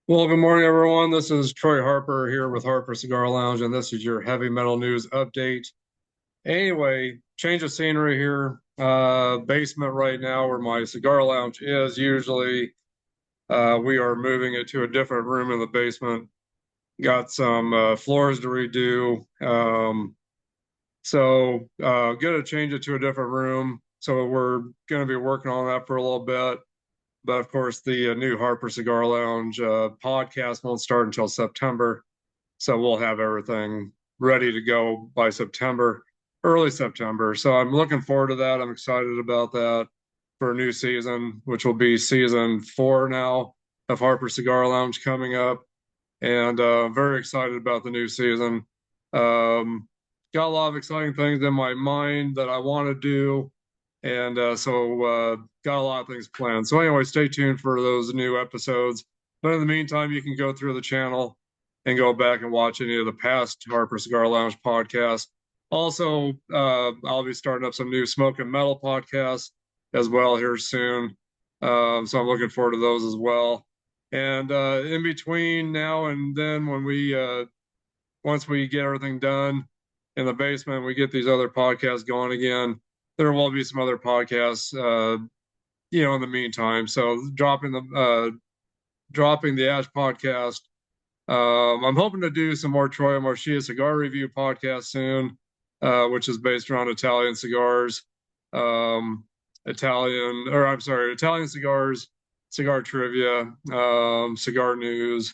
Well, good morning, everyone. This is Troy Harper here with Harper Cigar Lounge, and this is your heavy metal news update. Anyway, change of scenery here. Basement right now, where my cigar lounge is usually. We are moving it to a different room in the basement. Got some floors to redo. So gonna change it to a different room. So we're gonna be working on that for a little bit. But of course, the new Harper Cigar Lounge podcast won't start until September. So we'll have everything ready to go by September, early September. So I'm looking forward to that. I'm excited about that for a new season, which will be season 4 now of Harper Cigar Lounge coming up. And very excited about the new season. Got a lot of exciting things in my mind that I want to do. And so got a lot of things planned. So anyway, stay tuned for those new episodes. But in the meantime, you can go through the channel and go back and watch any of the past Harper Cigar Lounge podcasts. Also, I'll be starting up some new smoke and metal podcasts as well here soon. So I'm looking forward to those as well. And in between now and then, when we once we get everything done in the basement, we get these other podcasts going again. There will be some other podcasts, in the meantime. So dropping the Ash podcast. I'm hoping to do some more Troy Marcia cigar review podcast soon, which is based around Italian cigars, Italian cigars, cigar trivia, cigar news,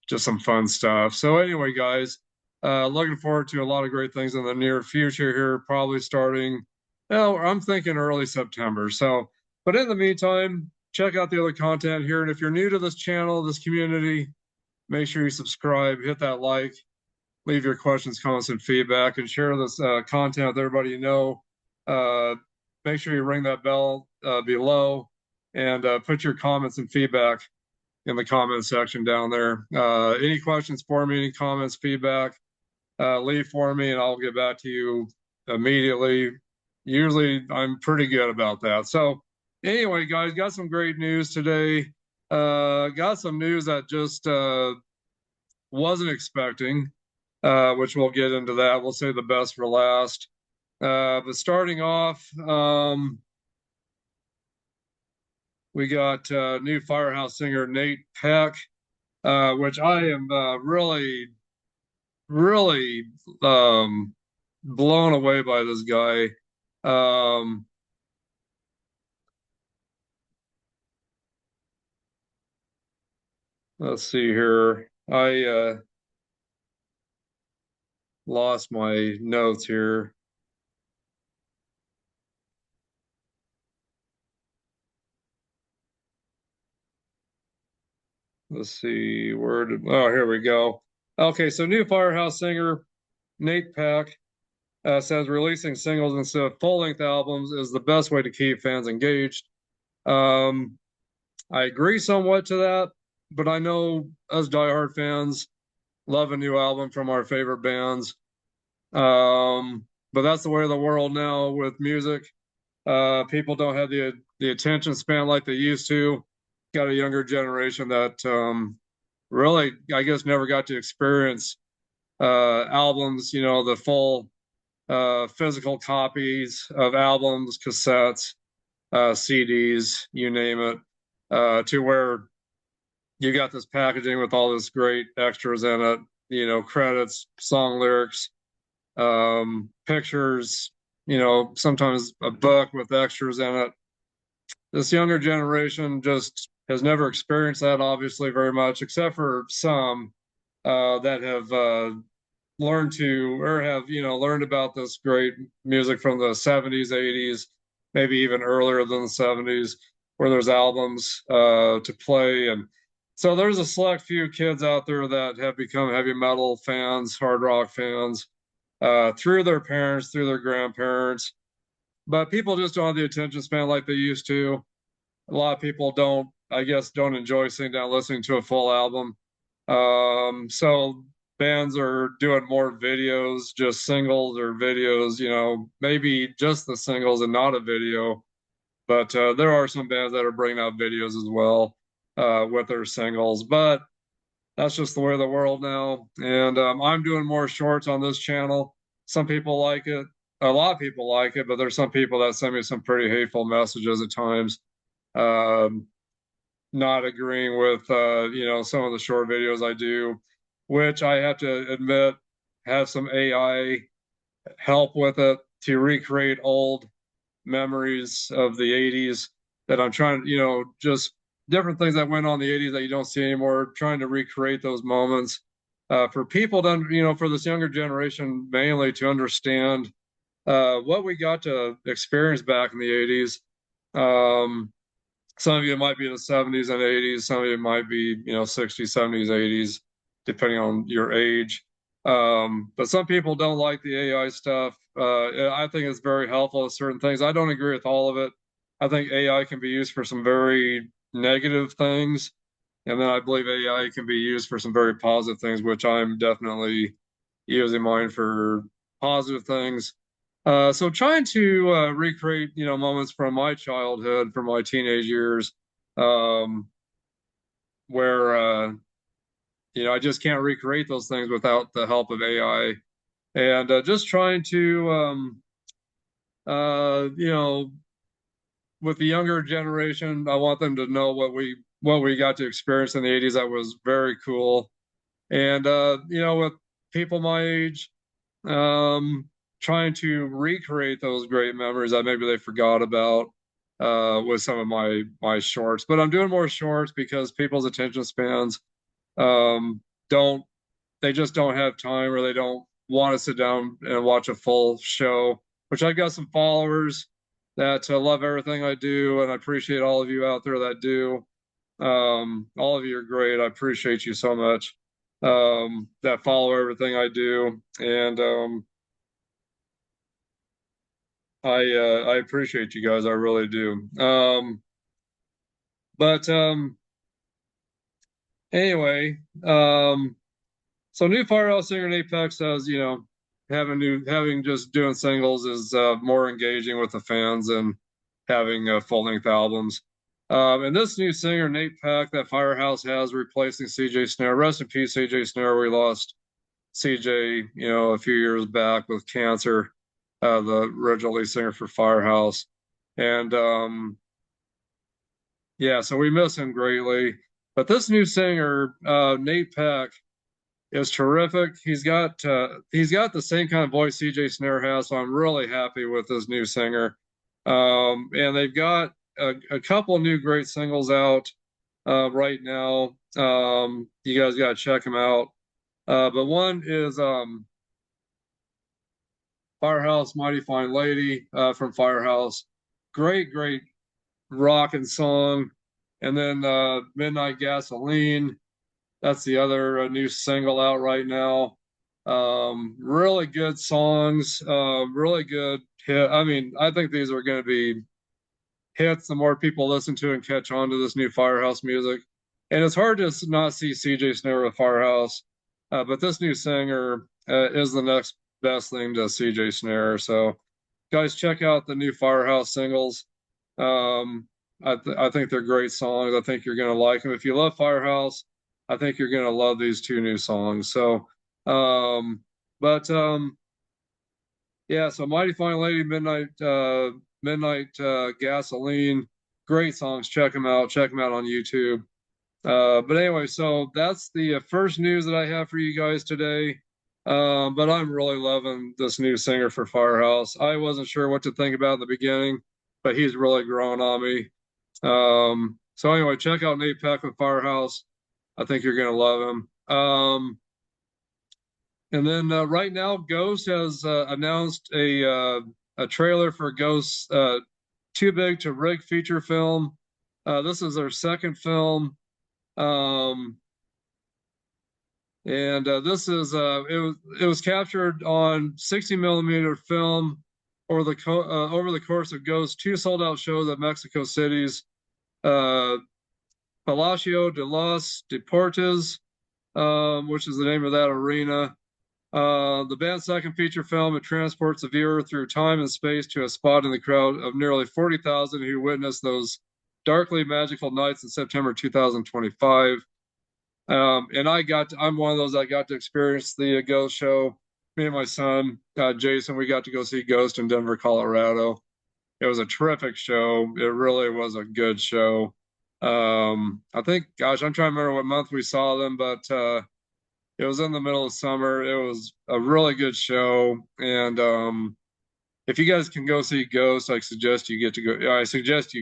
just some fun stuff. So anyway, guys, looking forward to a lot of great things in the near future here, probably starting, I'm thinking early September. So, but in the meantime, check out the other content here. And if you're new to this channel, this community, make sure you subscribe, hit that like, leave your questions, comments, and feedback, and share this content with everybody you know. Make sure you ring that bell below and put your comments and feedback in the comment section down there. Any questions for me, any comments, feedback, leave for me, and I'll get back to you immediately. Usually, I'm pretty good about that. So, anyway, guys, got some great news today. Got some news that just wasn't expecting, which we'll get into that. We'll say the best for last. But starting off, we got new Firehouse singer Nate Peck, which I am really, really blown away by this guy. Um, let's see here. I lost my notes here. Let's see, here we go. Okay, so new Firehouse singer Nate Peck says releasing singles instead of full-length albums is the best way to keep fans engaged. Um, I agree somewhat to that, but I know us diehard fans love a new album from our favorite bands. But that's the way of the world now with music. People don't have the attention span like they used to. Got a younger generation that really, I guess, never got to experience albums. The full physical copies of albums, cassettes, CDs, you name it, to where you got this packaging with all this great extras in it, credits, song lyrics, pictures, sometimes a book with extras in it. This younger generation just has never experienced that, obviously, very much, except for some that have learned to, or have, learned about this great music from the 70s, 80s, maybe even earlier than the 70s, where there's albums to play. And so there's a select few kids out there that have become heavy metal fans, hard rock fans, through their parents, through their grandparents. But people just don't have the attention span like they used to. A lot of people don't, I guess, don't enjoy sitting down listening to a full album. So bands are doing more videos, just singles or videos, maybe just the singles and not a video. But there are some bands that are bringing out videos as well with their singles. But that's just the way of the world now. And I'm doing more shorts on this channel. Some people like it. A lot of people like it, but there's some people that send me some pretty hateful messages at times, um, not agreeing with some of the short videos I do, which I have to admit have some AI help with it to recreate old memories of the 80s that I'm trying, just different things that went on in the 80s that you don't see anymore, trying to recreate those moments for people to, for this younger generation mainly to understand what we got to experience back in the 80s. Some of you might be in the 70s and 80s, some of you might be, 60s, 70s, 80s, depending on your age. But some people don't like the AI stuff. I think it's very helpful with certain things. I don't agree with all of it. I think AI can be used for some very negative things. And then I believe AI can be used for some very positive things, which I'm definitely using mine for positive things. So trying to recreate, moments from my childhood, from my teenage years, um, where I just can't recreate those things without the help of AI, and just trying to, with the younger generation, I want them to know what we got to experience in the '80s. That was very cool, and with people my age, um, trying to recreate those great memories that maybe they forgot about with some of my shorts. But I'm doing more shorts because people's attention spans um, don't they just don't have time, or they don't want to sit down and watch a full show. Which I've got some followers that love everything I do, and I appreciate all of you out there that do. All of you are great. I appreciate you so much that follow everything I do, and I appreciate you guys. I really do. But anyway, so new Firehouse singer in Apex says, having just doing singles is more engaging with the fans than having full-length albums. And this new singer, Nate Peck, that Firehouse has replacing CJ Snare. Rest in peace, CJ Snare. We lost CJ, a few years back with cancer, the original lead singer for Firehouse. And yeah, so we miss him greatly. But this new singer, Nate Peck, is terrific. He's got the same kind of voice CJ Snare has, so I'm really happy with this new singer. And they've got a couple new great singles out right now. You guys got to check them out. But one is Firehouse, Mighty Fine Lady from Firehouse. Great, great rockin' song. And then Midnight Gasoline. That's the other new single out right now. Really good songs, really good hit. I mean, I think these are going to be hits the more people listen to and catch on to this new Firehouse music. And it's hard to not see CJ Snare with Firehouse, but this new singer is the next best thing to CJ Snare. So, guys, check out the new Firehouse singles. I think they're great songs. I think you're going to like them. If you love Firehouse, I think you're going to love these two new songs. So, but yeah, so Mighty Fine Lady, Midnight Gasoline, great songs. Check them out. Check them out on YouTube. But anyway, so that's the first news that I have for you guys today. But I'm really loving this new singer for Firehouse. I wasn't sure what to think about in the beginning, but he's really grown on me. So anyway, check out Nate Peck with Firehouse. I think you're gonna love him. And then right now, Ghost has announced a trailer for Ghost's Too Big to Rig feature film. This is their second film, and this is it was captured on 60 millimeter film over the course of Ghost's two sold out shows at Mexico City's Palacio de los Deportes, which is the name of that arena. The band's second feature film, it transports the viewer through time and space to a spot in the crowd of nearly 40,000 who witnessed those darkly magical nights in September 2025. And I'm one of those that got to experience the Ghost show. Me and my son, Jason, we got to go see Ghost in Denver, Colorado. It was a terrific show. It really was a good show. I think, gosh, I'm trying to remember what month we saw them, but it was in the middle of summer. It was a really good show. And if you guys can go see Ghost, I suggest you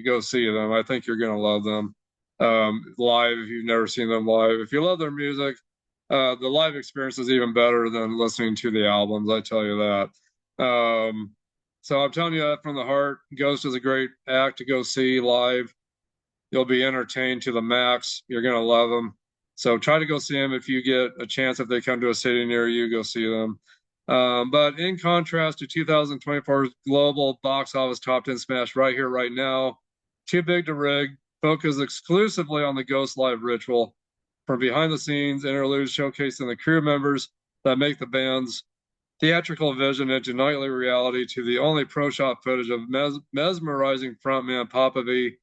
go see them. I think you're gonna love them live if you've never seen them live. If you love their music, the live experience is even better than listening to the albums. I tell you that. So I'm telling you that from the heart. Ghost is a great act to go see live. You'll be entertained to the max. You're gonna love them. So try to go see them if you get a chance. If they come to a city near you, go see them. But in contrast to 2024's global box office top 10 smash right here, right now, Too Big to Rig focus exclusively on the Ghost Live ritual. From behind the scenes interludes showcasing the crew members that make the band's theatrical vision into nightly reality to the only pro shot footage of mesmerizing frontman Papa V,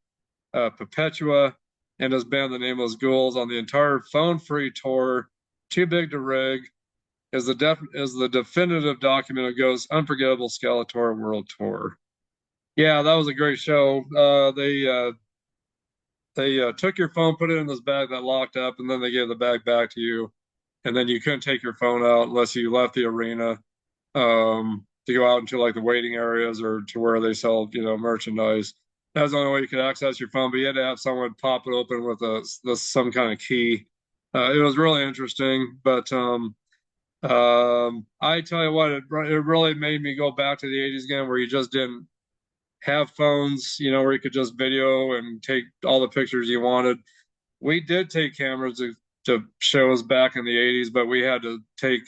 Perpetua, and his band, the Nameless Ghouls, on the entire phone-free tour. Too Big to Rig is the definitive document of Ghost's unforgettable Skeletor World Tour. Yeah, that was a great show. They took your phone, put it in this bag that locked up, and then they gave the bag back to you. And then you couldn't take your phone out unless you left the arena to go out into like the waiting areas or to where they sell, merchandise. That's the only way you could access your phone, but you had to have someone pop it open with some kind of key. It was really interesting, but I tell you what, it really made me go back to the 80s again, where you just didn't have phones, where you could just video and take all the pictures you wanted. We did take cameras to shows back in the 80s, but we had to take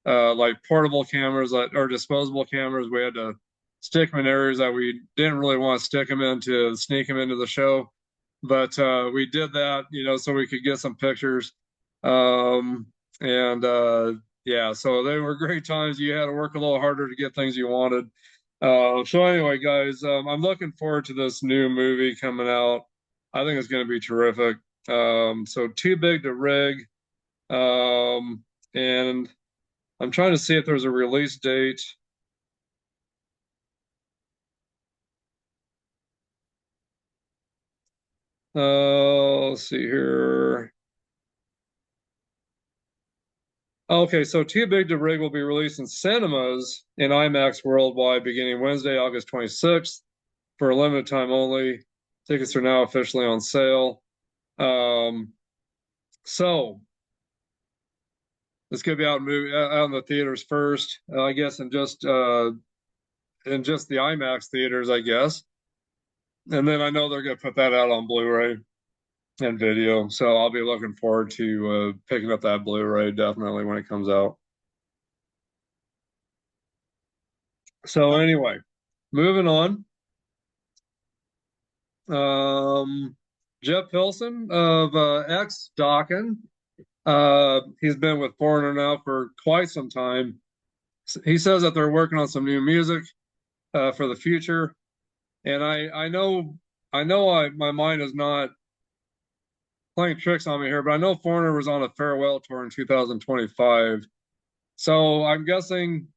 like portable cameras or disposable cameras. We had to stick them in areas that we didn't really want to stick them in to sneak them into the show. But we did that, so we could get some pictures. And yeah, so they were great times. You had to work a little harder to get things you wanted. So anyway, guys, I'm looking forward to this new movie coming out. I think it's going to be terrific. So Too Big to Rig. And I'm trying to see if there's a release date. Let's see here. Okay, so Too Big to Rig will be released in cinemas in IMAX worldwide beginning Wednesday, August 26th for a limited time only. Tickets are now officially on sale. So it's going to be out in the theaters first, I guess, in just the IMAX theaters, I guess. And then I know they're going to put that out on Blu-ray and video. So I'll be looking forward to picking up that Blu-ray definitely when it comes out. So anyway, moving on. Jeff Pilson of X Dokken. He's been with Foreigner now for quite some time. He says that they're working on some new music for the future, and I know my mind is not playing tricks on me here, but I know Foreigner was on a farewell tour in 2025. So I'm guessing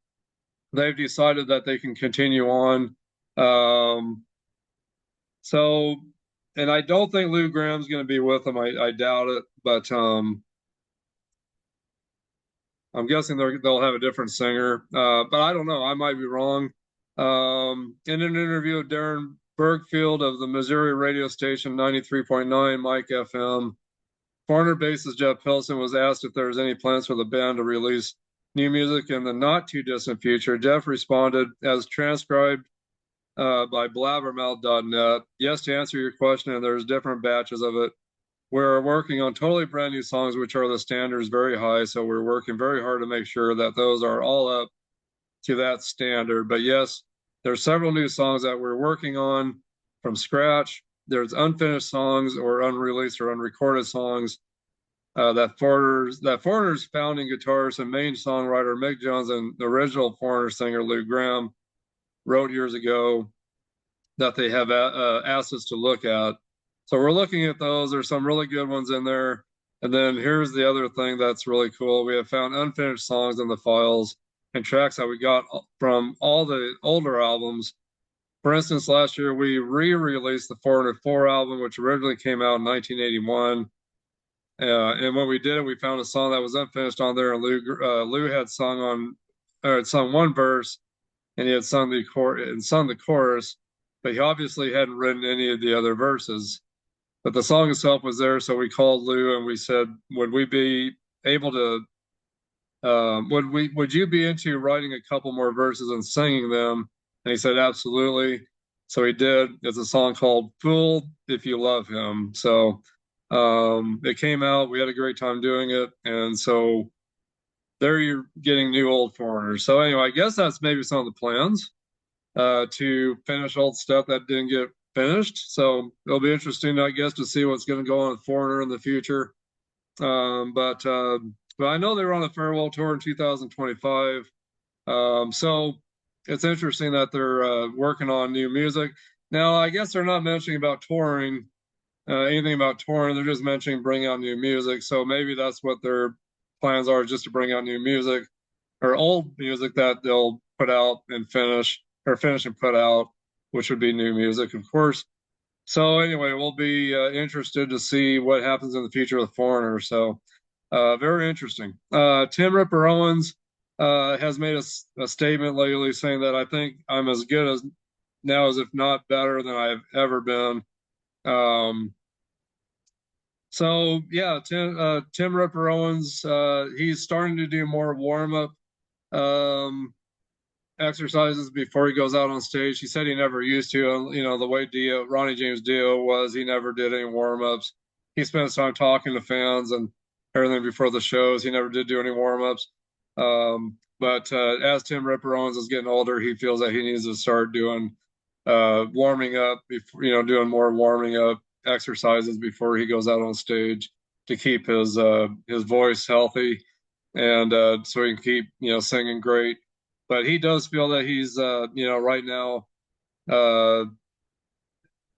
they've decided that they can continue on. So, and I don't think Lou Graham's going to be with them. I doubt it, but I'm guessing they'll have a different singer. But I don't know. I might be wrong. In an interview with Darren Bergfield of the Missouri radio station 93.9 Mike FM, Foreigner bassist Jeff Pilson was asked if there was any plans for the band to release new music in the not too distant future. Jeff responded, as transcribed by blabbermouth.net, yes, to answer your question, and there's different batches of it. We're working on totally brand new songs, which are the standards very high. So we're working very hard to make sure that those are all up to that standard. But yes, there's several new songs that we're working on from scratch. There's unfinished songs or unreleased or unrecorded songs that Foreigner's founding guitarist and main songwriter Mick Jones and the original Foreigner singer Lou Graham wrote years ago that they have asked us to look at. So we're looking at those. There's some really good ones in there. And then here's the other thing that's really cool. We have found unfinished songs in the files and tracks that we got from all the older albums. For instance, last year we re-released the 404 album, which originally came out in 1981. And when we did it, we found a song that was unfinished on there, and Lou had sung one verse, and he had sung the chorus, but he obviously hadn't written any of the other verses. But the song itself was there, so we called Lou and we said, "Would we be able to? Would you be into writing a couple more verses and singing them?" And he said, "Absolutely." So he did. It's a song called "Fool If You Love Him." So it came out. We had a great time doing it, and so there you're getting new old foreigners. So anyway, I guess that's maybe some of the plans to finish old stuff that didn't get finished. So it'll be interesting, I guess, to see what's going to go on with Foreigner in the future. But I know they were on a farewell tour in 2025. So it's interesting that they're working on new music. Now, I guess they're not mentioning about touring, anything about touring. They're just mentioning bringing out new music. So maybe that's what their plans are, just to bring out new music or old music that they'll put out and finish, or finish and put out, which would be new music, of course. So anyway, we'll be interested to see what happens in the future with Foreigner. So very interesting. Tim Ripper Owens has made a statement lately saying that I think I'm as good as now as if not better than I've ever been. So yeah, Tim Ripper Owens, he's starting to do more warm up exercises before he goes out on stage. He said he never used to. And, you know, the way Ronnie James Dio was, he never did any warm ups. He spent time talking to fans and everything before the shows. He never did do any warm ups. But as Tim Ripper Owens is getting older, he feels that he needs to start doing warming up, before, you know, doing more warming up exercises before he goes out on stage to keep his voice healthy, and so he can keep, you know, singing great. But he does feel that he's you know, right now uh,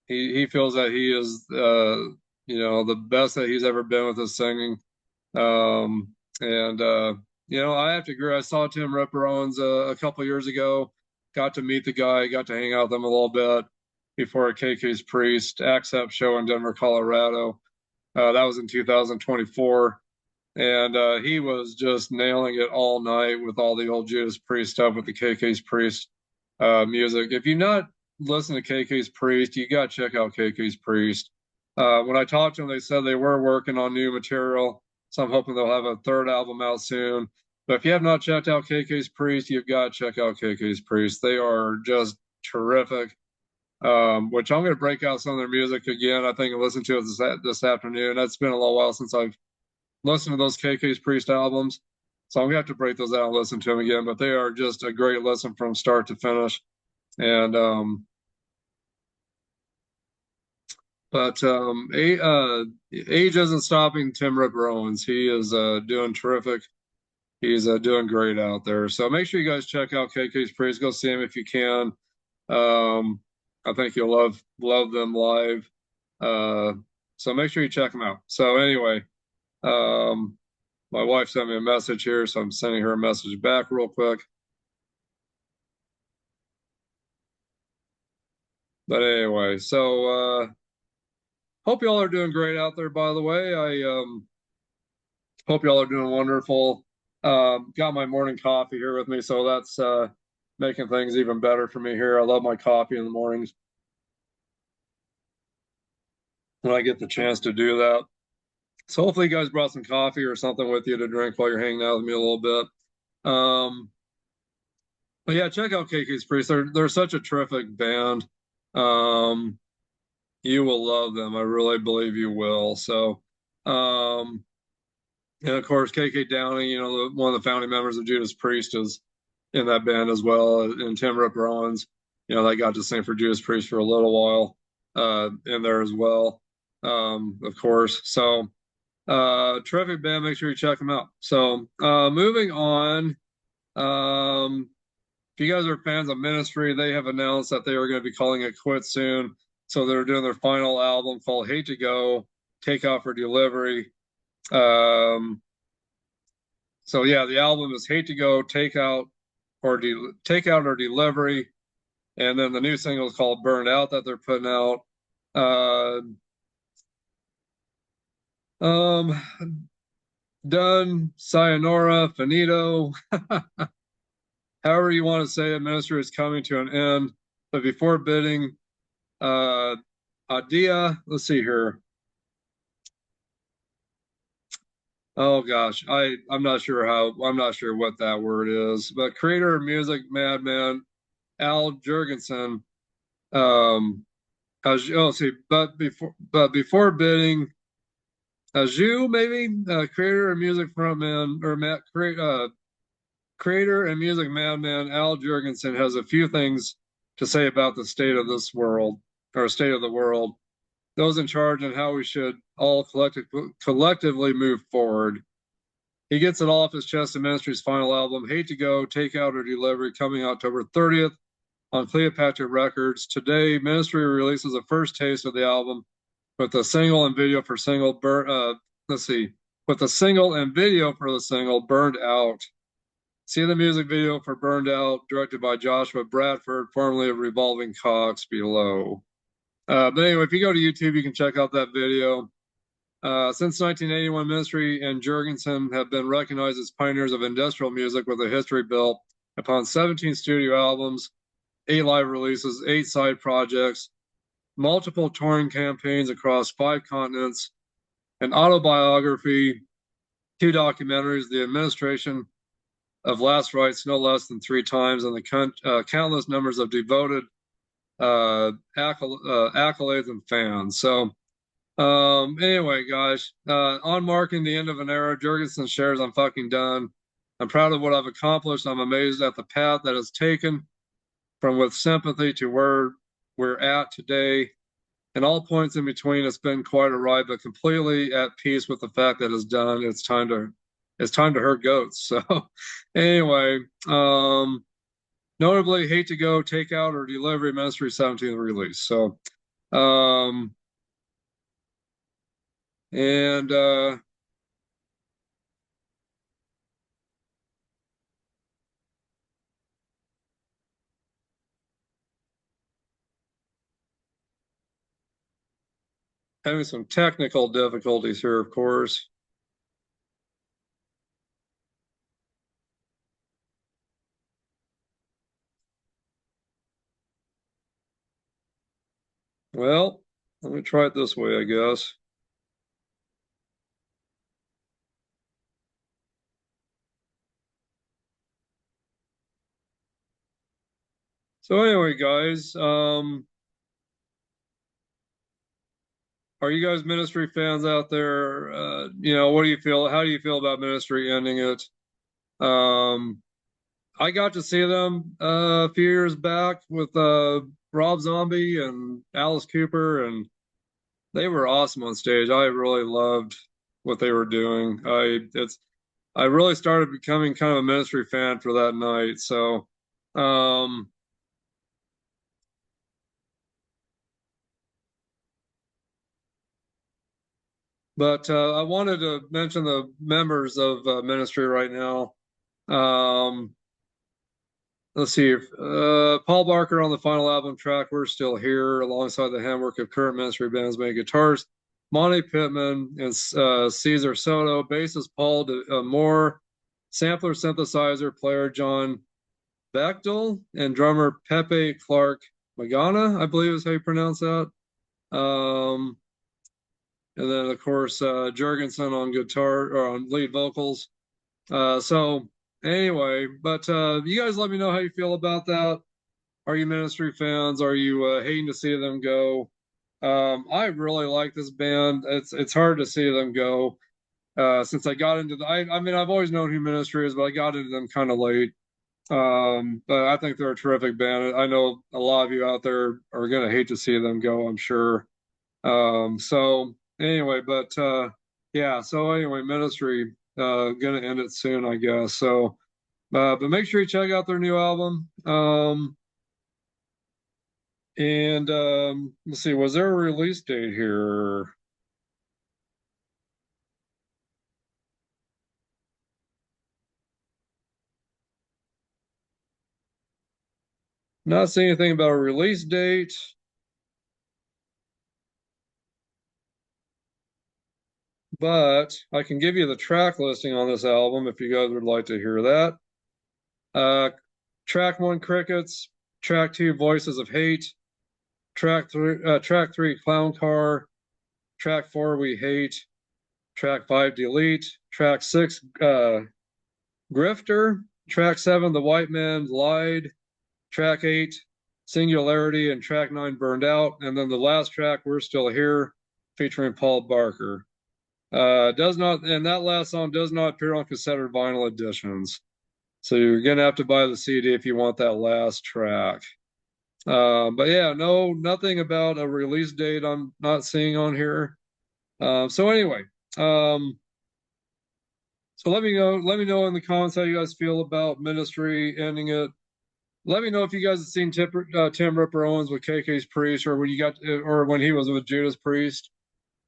he feels that he is you know, the best that he's ever been with his singing. And you know, I have to agree. I saw Tim Ripper Owens a couple years ago. Got to meet the guy. Got to hang out with him a little bit before a KK's Priest Accept show in Denver, Colorado. That was in 2024, and he was just nailing it all night with all the old Judas Priest stuff with the KK's Priest music. If you not listen to KK's Priest, you got to check out KK's Priest. When I talked to them, they said they were working on new material, so I'm hoping they'll have a third album out soon. But if you have not checked out KK's Priest, you've got to check out KK's Priest. They are just terrific. Which I'm going to break out some of their music again, I think, and listen to it this afternoon. That's been a little while since I've listened to those KK's Priest albums, so I'm going to have to break those out and listen to them again. But they are just a great listen from start to finish. And age isn't stopping Tim Ripper Owens. He is doing terrific. He's doing great out there. So make sure you guys check out KK's Priest. Go see him if you can. I think you'll love them live. So make sure you check them out. So anyway, my wife sent me a message here, so I'm sending her a message back real quick. But anyway, so hope y'all are doing great out there, by the way. I hope y'all are doing wonderful. Got my morning coffee here with me, so that's making things even better for me here. I love my coffee in the mornings when I get the chance to do that. So hopefully you guys brought some coffee or something with you to drink while you're hanging out with me a little bit. But yeah, check out KK's Priest. They're such a terrific band. You will love them. I really believe you will. So, and of course, KK Downing, you know, one of the founding members of Judas Priest, is in that band as well. And Tim Ripper Owens, you know, they got to sing for Judas Priest for a little while in there as well, of course. So, terrific band. Make sure you check them out. So, moving on. If you guys are fans of Ministry, they have announced that they are going to be calling it quits soon. So they're doing their final album called Hate to Go, Take Out for Delivery. So yeah, the album is Hate to Go, Takeout or Delivery. And then the new single is called Burned Out that they're putting out. Uh, um, Done, Sayonara, Finito, however you want to say it, Ministry is coming to an end. But before bidding, Adia, let's see here. Oh gosh, I'm not sure what that word is, but creator of music, Madman, Al Jurgensen, see, but before bidding, Aju maybe, creator of music frontman or creator and music madman Al Jurgensen has a few things to say about the state of this world or state of the world, those in charge, and how we should all collectively move forward. He gets it all off his chest in Ministry's final album, Hate to Go, Takeout or Delivery, coming October 30th on Cleopatra Records. Today, Ministry releases a first taste of the album with the single and video for single. With the single and video for the single Burned Out. See the music video for Burned Out, directed by Joshua Bradford, formerly of Revolving Cocks, below. But anyway, if you go to YouTube, you can check out that video. Since 1981, Ministry and Jurgensen have been recognized as pioneers of industrial music with a history built upon 17 studio albums, 8 live releases, 8 side projects, multiple touring campaigns across 5 continents, an autobiography, 2 documentaries, the administration of last rites no less than 3 times, and the countless numbers of devoted accolades and fans. So anyway, guys, on marking the end of an era, Jurgensen shares, I'm fucking done. I'm proud of what I've accomplished. I'm amazed at the path that has taken from with sympathy to where we're at today. And all points in between, it's been quite a ride, but completely at peace with the fact that it's done. It's time to hurt goats. So anyway, notably, Hate to Go, Takeout or Delivery, Ministry 17th release. So and having some technical difficulties here, of course. Well, let me try it this way, I guess. So anyway, guys, are you guys Ministry fans out there? What do you feel? How do you feel about Ministry ending it? I got to see them a few years back with Rob Zombie and Alice Cooper, and they were awesome on stage. I really loved what they were doing. I really started becoming kind of a Ministry fan for that night. So, but I wanted to mention the members of Ministry right now. Let's see. Paul Barker on the final album track, We're Still Here, alongside the handwork of current Ministry bands making guitars, Monty Pittman and Cesar Soto, bassist Paul Moore, sampler synthesizer player John Bechtel, and drummer Pepe Clark Magana, I believe is how you pronounce that. And then, of course, Jurgensen on guitar or on lead vocals. So anyway, but you guys let me know how you feel about that. Are you Ministry fans? Are you hating to see them go? I really like this band. It's hard to see them go since I got into the. I mean, I've always known who Ministry is, but I got into them kind of late. But I think they're a terrific band. I know a lot of you out there are gonna hate to see them go, I'm sure. So anyway, but yeah. So anyway, Ministry gonna end it soon, I guess. So, but make sure you check out their new album. And let's see, was there a release date here? Not seeing anything about a release date. But I can give you the track listing on this album if you guys would like to hear that. Track 1, Crickets. Track 2, Voices of Hate. Track 3, Clown Car. Track 4, We Hate. Track 5, Delete. Track 6, Grifter. Track 7, The White Man Lied. Track 8, Singularity. And track 9, Burned Out. And then the last track, We're Still Here, featuring Paul Barker. Does not, and that last song does not appear on cassette or vinyl editions. So you're gonna have to buy the CD if you want that last track. But yeah, nothing about a release date I'm not seeing on here. So anyway, so let me know in the comments how you guys feel about Ministry ending it. Let me know if you guys have seen Tim Ripper Owens with KK's Priest, or when he was with Judas Priest.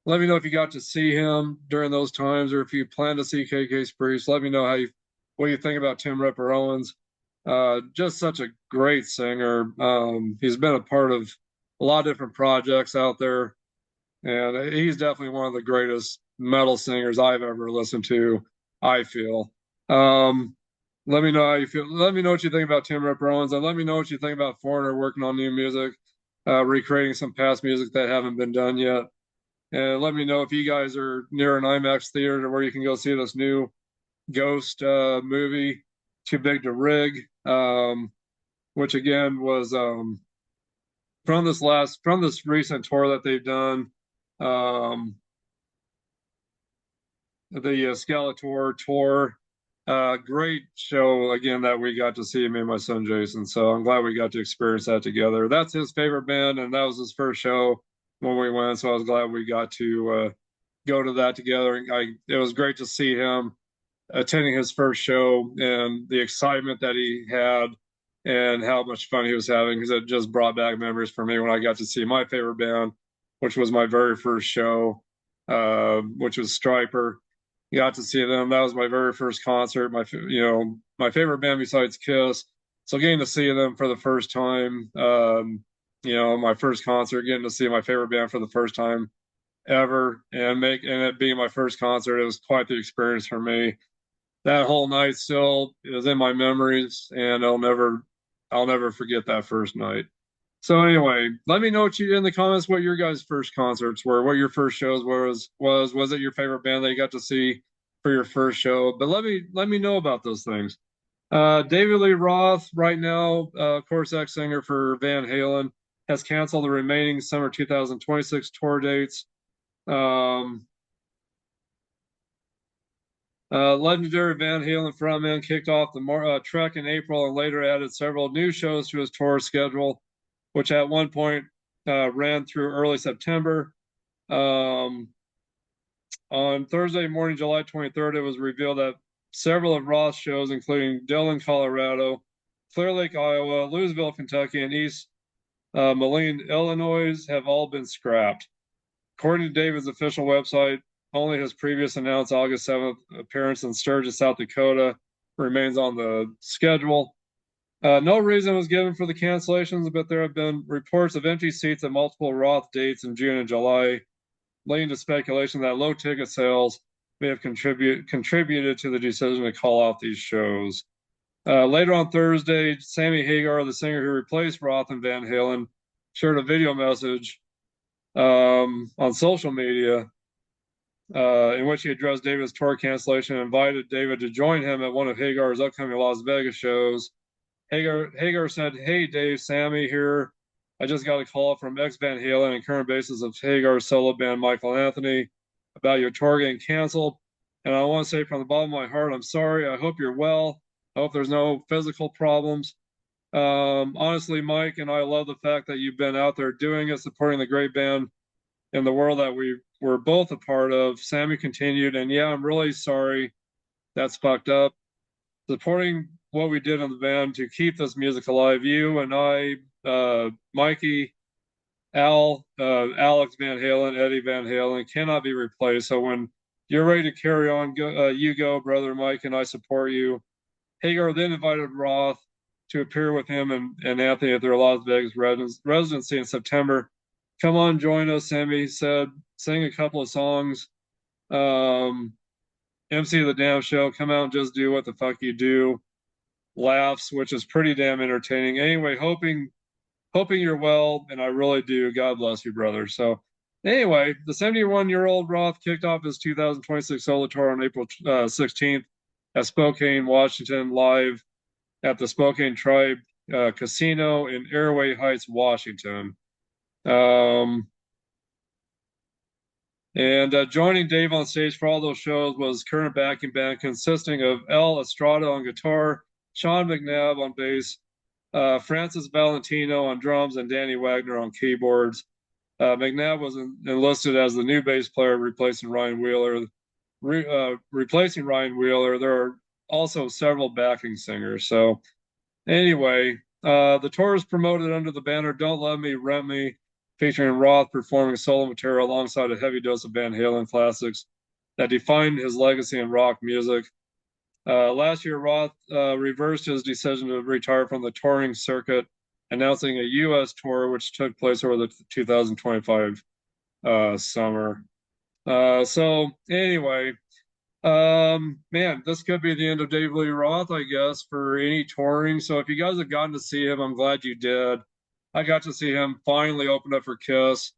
Let me know if you got to see him during those times, or if you plan to see KK's Priest. Let me know what you think about Tim Ripper Owens. Just such a great singer. He's been a part of a lot of different projects out there, and he's definitely one of the greatest metal singers I've ever listened to, I feel. Let me know how you feel. Let me know what you think about Tim Ripper Owens, and let me know what you think about Foreigner working on new music, recreating some past music that haven't been done yet. And let me know if you guys are near an IMAX theater where you can go see this new Ghost movie, Too Big to Rig, which again was from this recent tour that they've done, the Skeletor tour. Great show again that we got to see, me and my son Jason. So I'm glad we got to experience that together. That's his favorite band, and that was his first show when we went. So I was glad we got to go to that together. It was great to see him attending his first show and the excitement that he had and how much fun he was having, because it just brought back memories for me when I got to see my favorite band, which was my very first show, which was Striper. Got to see them. That was my very first concert. My favorite band besides Kiss. So getting to see them for the first time, my first concert, getting to see my favorite band for the first time ever, and it being my first concert, it was quite the experience for me. That whole night still is in my memories, and I'll never forget that first night. So anyway, let me know in the comments what your guys' first concerts were, what your first shows was it your favorite band that you got to see for your first show? But let me know about those things. David Lee Roth, right now, of course, ex-singer for Van Halen, has canceled the remaining summer 2026 tour dates. Legendary Van Halen frontman kicked off the trek in April and later added several new shows to his tour schedule, which at one point ran through early September. On Thursday morning, July 23rd, it was revealed that several of Roth's shows, including Dillon, Colorado, Clear Lake, Iowa, Louisville, Kentucky, and East Moline, Illinois, have all been scrapped. According to David's official website, only his previous announced August 7th appearance in Sturgis, South Dakota remains on the schedule. No reason was given for the cancellations, but there have been reports of empty seats at multiple Roth dates in June and July, leading to speculation that low ticket sales may have contributed to the decision to call off these shows. Later on Thursday, Sammy Hagar, the singer who replaced Roth and Van Halen, shared a video message on social media in which he addressed David's tour cancellation and invited David to join him at one of Hagar's upcoming Las Vegas shows. Hagar said, "Hey Dave, Sammy here. I just got a call from ex-Van Halen and current bassist of Hagar's solo band, Michael Anthony, about your tour getting canceled. And I want to say from the bottom of my heart, I'm sorry. I hope you're well. I hope there's no physical problems. Honestly, Mike and I love the fact that you've been out there doing it, supporting the great band in the world that we were both a part of." Sammy continued, "And yeah, I'm really sorry. That's fucked up. Supporting what we did in the band to keep this music alive. You and I, Mikey, Alex Van Halen, Eddie Van Halen cannot be replaced. So when you're ready to carry on, you go, brother Mike, and I support you." Hagar then invited Roth to appear with him and Anthony at their Las Vegas residency in September. Come on, join us, Sammy said. Sing a couple of songs. MC the damn show. Come out and just do what the fuck you do. Laughs, which is pretty damn entertaining. Anyway, hoping you're well, and I really do. God bless you, brother. So anyway, the 71-year-old Roth kicked off his 2026 solo tour on April 16th at Spokane, Washington, live at the Spokane Tribe Casino in Airway Heights, Washington. And joining Dave on stage for all those shows was current backing band consisting of El Estrada on guitar, Sean McNabb on bass, Francis Valentino on drums, and Danny Wagner on keyboards. McNabb was enlisted as the new bass player, replacing Ryan Wheeler. Replacing Ryan Wheeler, there are also several backing singers. So anyway, the tour is promoted under the banner "Don't Let Me, Rent Me," featuring Roth performing solo material alongside a heavy dose of Van Halen classics that defined his legacy in rock music. Last year, Roth reversed his decision to retire from the touring circuit, announcing a U.S. tour, which took place over the 2025 summer. So anyway, man, this could be the end of Dave Lee Roth, I guess, for any touring. So if you guys have gotten to see him, I'm glad you did. I got to see him finally open up for Kiss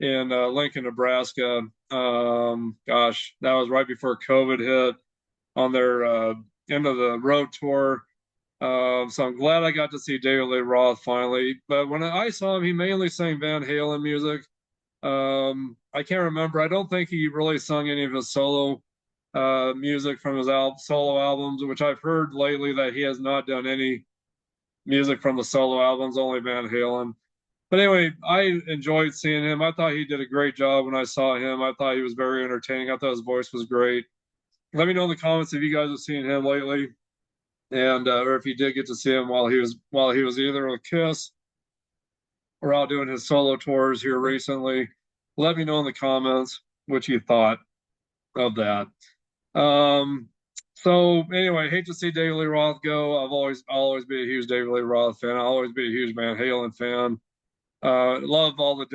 in Lincoln, Nebraska. Gosh, that was right before COVID hit on their end of the road tour. So I'm glad I got to see David Lee Roth finally. But when I saw him, he mainly sang Van Halen music. I can't remember. I don't think he really sung any of his solo music from his solo albums, which I've heard lately that he has not done any music from the solo albums, only Van Halen. But anyway, I enjoyed seeing him. I thought he did a great job when I saw him. I thought he was very entertaining. I thought his voice was great. Let me know in the comments if you guys have seen him lately, and or if you did get to see him while he was either with Kiss or out doing his solo tours here recently. Let me know in the comments what you thought of that. So anyway, hate to see David Lee Roth go. I'll always be a huge David Lee Roth fan. I'll always be a huge Van Halen fan. I love a lot of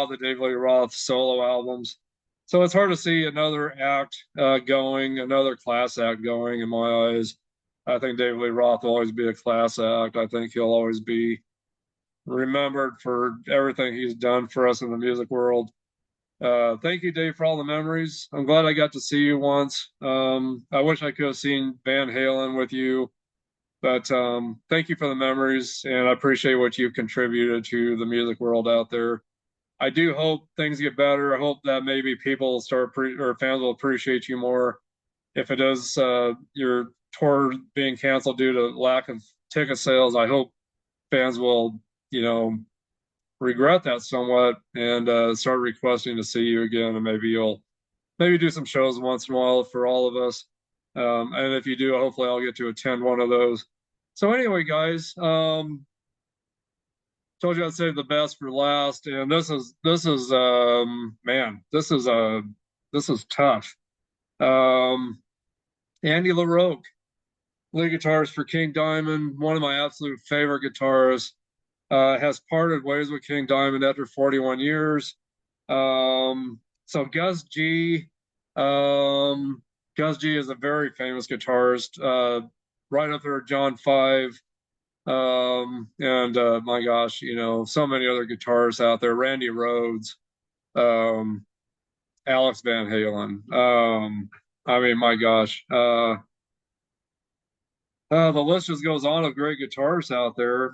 the David Lee Roth solo albums. So it's hard to see another act going, another class act going in my eyes. I think David Lee Roth will always be a class act. I think he'll always be remembered for everything he's done for us in the music world. Thank you, Dave, for all the memories. I'm glad I got to see you once. I wish I could have seen Van Halen with you, but thank you for the memories, and I appreciate what you've contributed to the music world out there. I do hope things get better. I hope that maybe people or fans will appreciate you more. If it is your tour being canceled due to lack of ticket sales, I hope fans will, regret that somewhat and start requesting to see you again, and maybe you'll do some shows once in a while for all of us. And if you do, hopefully I'll get to attend one of those. So anyway, guys, told you I'd save the best for last, and this is man, this is tough. Andy LaRocque, lead guitarist for King Diamond, one of my absolute favorite guitarists, has parted ways with King Diamond after 41 years. So Gus G. Gus G is a very famous guitarist, right up there, John 5. And my gosh, so many other guitarists out there, Randy Rhoads, Alex Van Halen. I mean, my gosh, the list just goes on of great guitarists out there.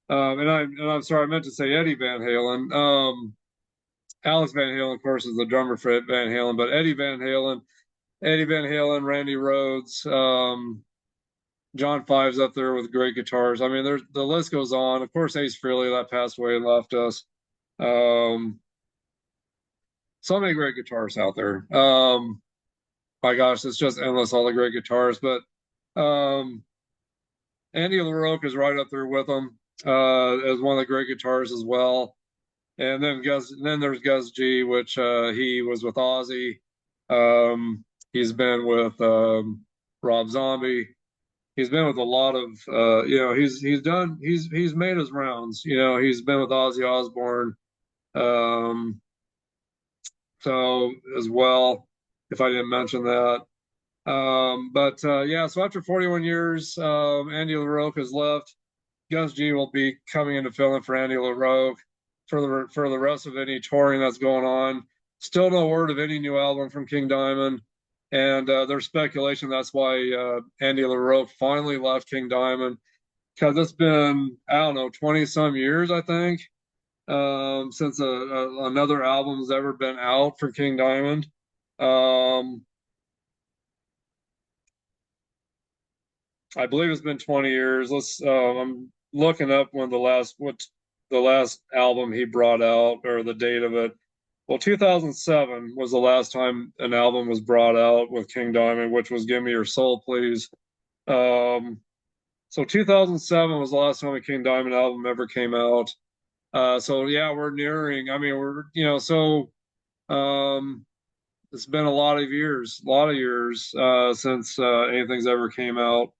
And I'm sorry, I meant to say Eddie Van Halen. Alex Van Halen, of course, is the drummer for Van Halen, but Eddie Van Halen, Randy Rhoads, John Five's up there with great guitars. I mean, the list goes on. Of course, Ace Frehley, that passed away and left us. So many great guitars out there. My gosh, it's just endless, all the great guitars. But Andy LaRocque is right up there with them as one of the great guitars as well. And then there's Gus G, which he was with Ozzy. He's been with Rob Zombie. He's been with a lot of he's made his rounds. He's been with Ozzy Osbourne. Um, so as well, if I didn't mention that. But yeah, so after 41 years, Andy LaRocque has left. Gus G will be coming in to fill in for Andy LaRocque for the rest of any touring that's going on. Still no word of any new album from King Diamond, and there's speculation that's why Andy LaRocque finally left King Diamond, because it's been, I don't know, 20 some years, I think, since another album's ever been out for King Diamond. I believe it's been 20 years. I'm looking up when what the last album he brought out, or the date of it. Well, 2007 was the last time an album was brought out with King Diamond, which was "Give Me Your Soul, Please." Um, so 2007 was the last time a King Diamond album ever came out. So yeah, we're nearing. I mean, um, it's been a lot of years since anything's ever came out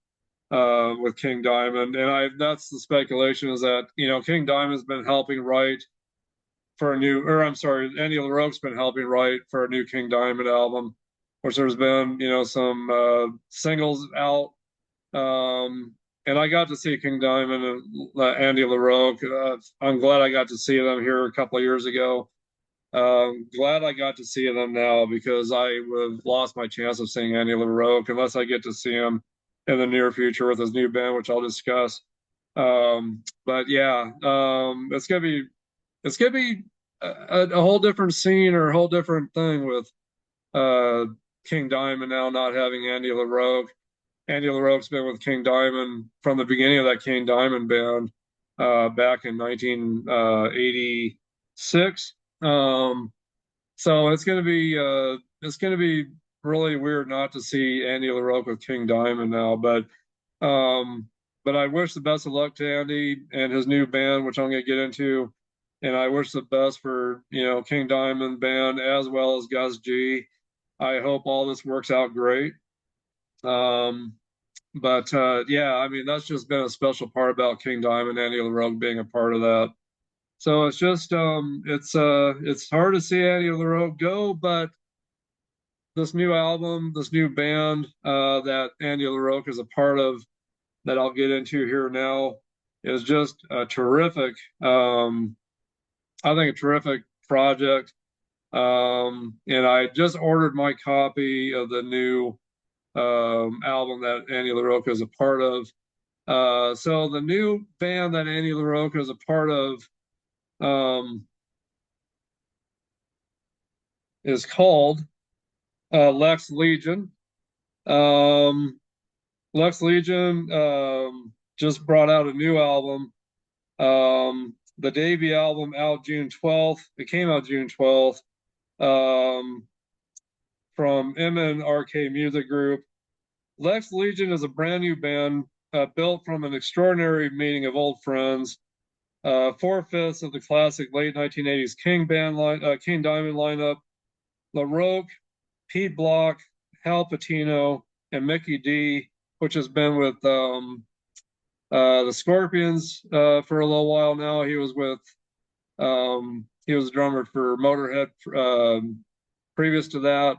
with King Diamond, and that's the speculation, is that King Diamond's been helping write for a new, or I'm sorry, Andy LaRocque's been helping write for a new King Diamond album, which there's been some singles out, and I got to see King Diamond and Andy LaRocque. I'm glad I got to see them here a couple of years ago. Glad I got to see them now, because I would have lost my chance of seeing Andy LaRocque unless I get to see him in the near future with his new band, which I'll discuss. But yeah, it's gonna be a whole different scene, or a whole different thing with uh, King Diamond now not having Andy LaRocque. Andy LaRocque's been with King Diamond from the beginning of that King Diamond band back in 1986. So it's gonna be really weird not to see Andy LaRocque with King Diamond now, um, but I wish the best of luck to Andy and his new band, which I'm gonna get into, and I wish the best for King Diamond band as well as Gus G. I hope all this works out great. Um, but yeah, I mean, that's just been a special part about King Diamond, Andy LaRocque being a part of that. So it's just it's hard to see Andy LaRocque go, but this new album, this new band that Andy LaRocque is a part of, that I'll get into here now, is just a terrific, I think, a terrific project. And I just ordered my copy of the new album that Andy LaRocque is a part of. So the new band that Andy LaRocque is a part of is called Lex Legion. Um, Lex Legion just brought out a new album. The debut album out June 12th. It came out June 12th from MNRK Music Group. Lex Legion is a brand new band built from an extraordinary meeting of old friends. Four-fifths of the classic late 1980s King Diamond lineup: LaRocque, Pete Block, Hal Patino, and Mickey D, which has been with the Scorpions for a little while now. He was a drummer for Motorhead previous to that,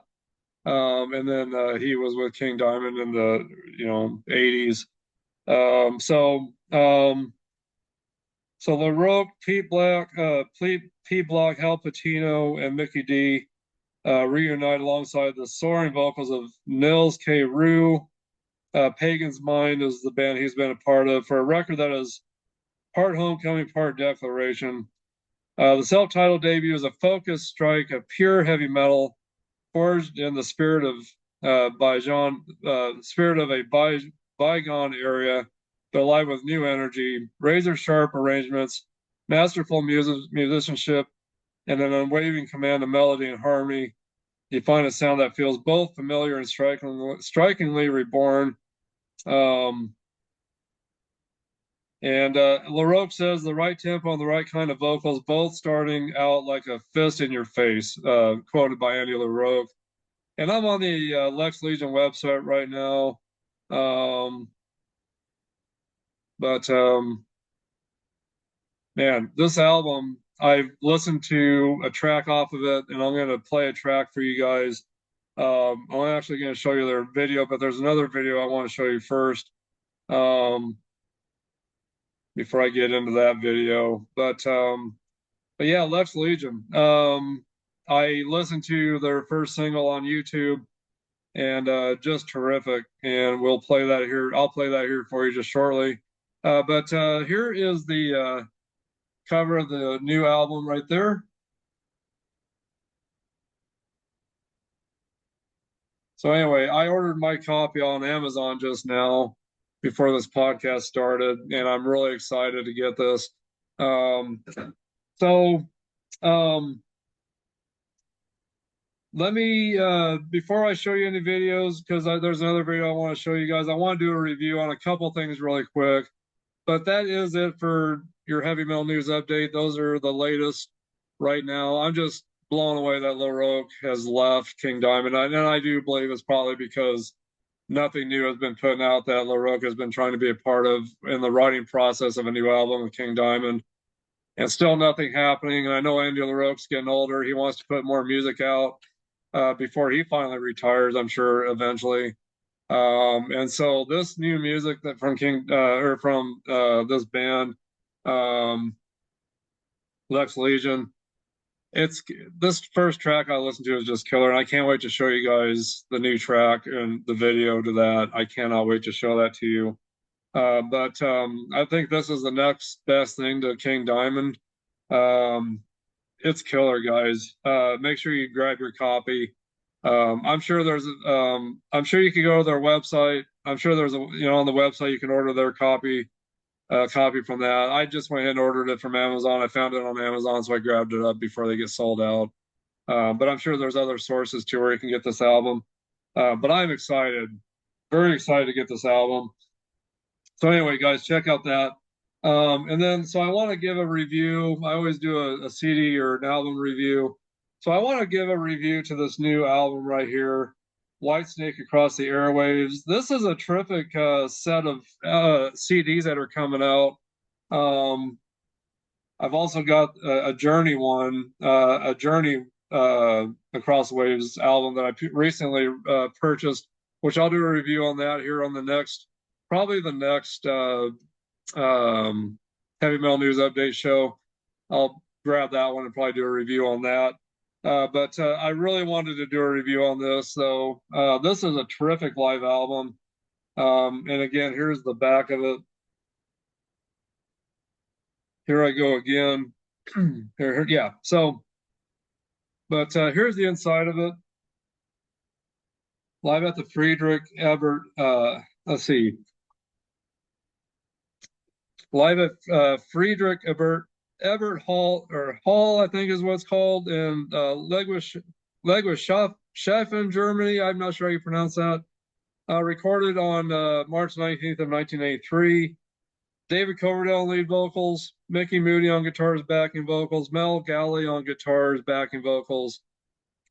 and then he was with King Diamond in the 80s. So LaRocque, Pete Block, Hal Patino, and Mickey D reunite alongside the soaring vocals of Nils K. Rue. Pagan's Mind is the band he's been a part of, for a record that is part Homecoming, part Declaration. The self-titled debut is a focused strike of pure heavy metal, forged in the spirit of spirit of a bygone area, but alive with new energy, razor-sharp arrangements, masterful musicianship, and an unwavering command of melody and harmony. You find a sound that feels both familiar and strikingly reborn. And LaRocque says the right tempo and the right kind of vocals, both starting out like a fist in your face, quoted by Andy LaRocque. And I'm on the Lex Legion website right now. But man, this album, I've listened to a track off of it, and I'm going to play a track for you guys. I'm actually going to show you their video, but there's another video I want to show you first before I get into that video. But yeah, Lex Legion. I listened to their first single on YouTube, and just terrific. And we'll play that here. I'll play that here for you just shortly. But here is the cover of the new album right there. So anyway, I ordered my copy on Amazon just now before this podcast started, and I'm really excited to get this. Um, so let me before I show you any videos, because there's another video I want to show you guys. I want to do a review on a couple things really quick. But that is it for your heavy metal news update. Those are the latest right now. I'm just blown away that LaRoque has left King Diamond. And I do believe it's probably because nothing new has been put out that LaRoque has been trying to be a part of in the writing process of a new album with King Diamond. And still nothing happening. And I know Andy LaRoque's getting older. He wants to put more music out before he finally retires, I'm sure, eventually. And so this new music that from King or from this band, Lex Legion, it's this first track I listened to is just killer, and I can't wait to show you guys the new track and the video to that. I cannot wait to show that to you. But I think this is the next best thing to King Diamond. It's killer, guys. Make sure you grab your copy. I'm sure I'm sure you can go to their website. I'm sure there's on the website you can order their copy from that. I just went ahead and ordered it from Amazon. I found it on Amazon, so I grabbed it up before they get sold out. But I'm sure there's other sources too where you can get this album. But I'm excited, very excited to get this album. So anyway, guys, check out that. And then, so I want to give a review. I always do a CD or an album review. So I want to give a review to this new album right here, Whitesnake Across the Airwaves. This is a terrific set of CDs that are coming out. I've also got a Journey one, a Journey Across the Waves album that I recently purchased, which I'll do a review on that here on the next, probably the next heavy metal news update show. I'll grab that one and probably do a review on that. But I really wanted to do a review on this. So this is a terrific live album. And again, here's the back of it. Here I go again. Here, yeah. So, but here's the inside of it. Live at the Friedrich Ebert. Let's see. Live at Friedrich Ebert Hall, or Hall, I think is what it's called, in Legwisch in Germany. I'm not sure how you pronounce that. Recorded on March 19th of 1983. David Coverdale on lead vocals, Mickey Moody on guitars, backing vocals, Mel Galley on guitars, backing vocals,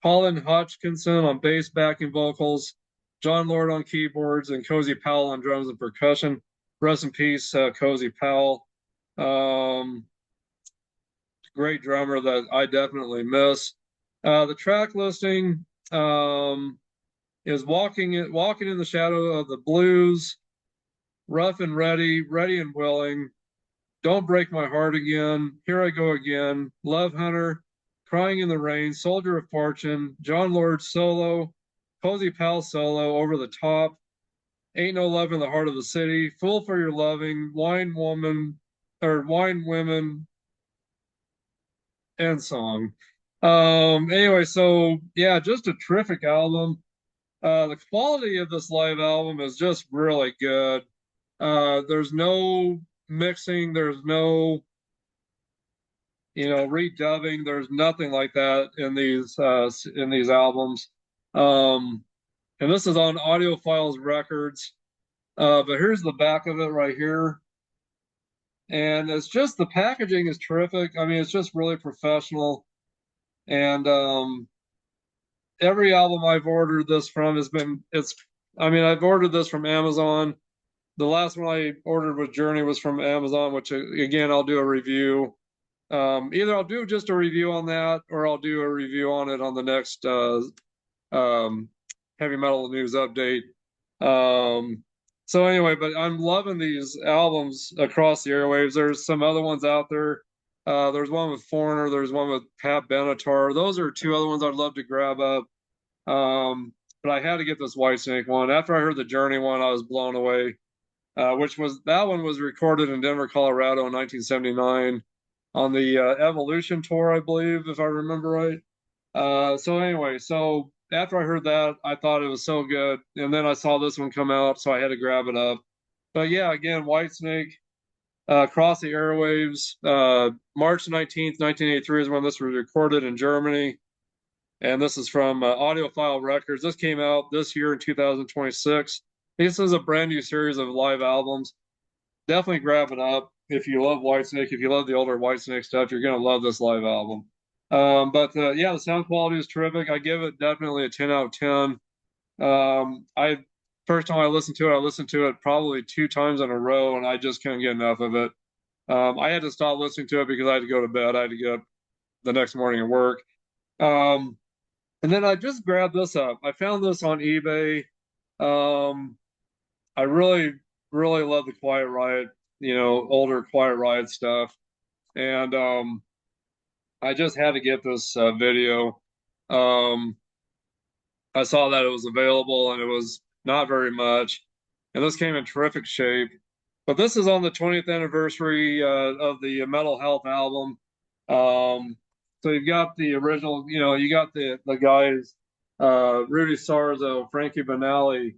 Colin Hodgkinson on bass, backing vocals, John Lord on keyboards, and Cozy Powell on drums and percussion. Rest in peace, Cozy Powell. Great drummer that I definitely miss. The track listing is walking in the shadow of the blues, Rough and Ready, Ready and Willing, Don't Break My Heart Again, Here I Go Again, Love Hunter, Crying in the Rain, Soldier of Fortune, John Lord solo, Cozy Powell solo, Over the Top, Ain't No Love in the Heart of the City, Fool for Your Loving, Wine Woman, or Wine Women, and song. Anyway, so yeah, just a terrific album. The quality of this live album is just really good. There's no mixing, there's no redubbing, there's nothing like that in these albums. And this is on Audiophiles Records. But here's the back of it right here. And it's just, the packaging is terrific. I mean, it's just really professional. And every album I've ordered this from has been, I mean, I've ordered this from Amazon. The last one I ordered with Journey was from Amazon, which again, I'll do a review. Either I'll do just a review on that or I'll do a review on it on the next um, heavy metal news update. So anyway, but I'm loving these albums across the airwaves. There's some other ones out there. There's one with Foreigner. There's one with Pat Benatar. Those are two other ones I'd love to grab up. But I had to get this Whitesnake one. After I heard the Journey one, I was blown away. Which was that one was recorded in Denver, Colorado in 1979 on the Evolution tour, I believe, if I remember right. So anyway, so after I heard that, I thought it was so good, and then I saw this one come out, so I had to grab it up. But yeah, again, Whitesnake, Across the Airwaves, March 19th, 1983 is when this was recorded in Germany, and this is from Audiophile Records. This came out this year in 2026. This is a brand new series of live albums. Definitely grab it up if you love Whitesnake. If you love the older Whitesnake stuff, you're gonna love this live album. But yeah, the sound quality is terrific. I give it definitely a 10 out of 10. I first time I listened to it probably two times in a row, and I just couldn't get enough of it. I had to stop listening to it because I had to go to bed. I had to get up the next morning and work. Um, and then I just grabbed this up. I found this on eBay. Um, I really, really love the Quiet Riot, older Quiet Riot stuff. And I just had to get this video. Um, I saw that it was available and it was not very much. And this came in terrific shape. But this is on the 20th anniversary of the Metal Health album. So you've got the original, you got the guys, Rudy Sarzo, Frankie Banali,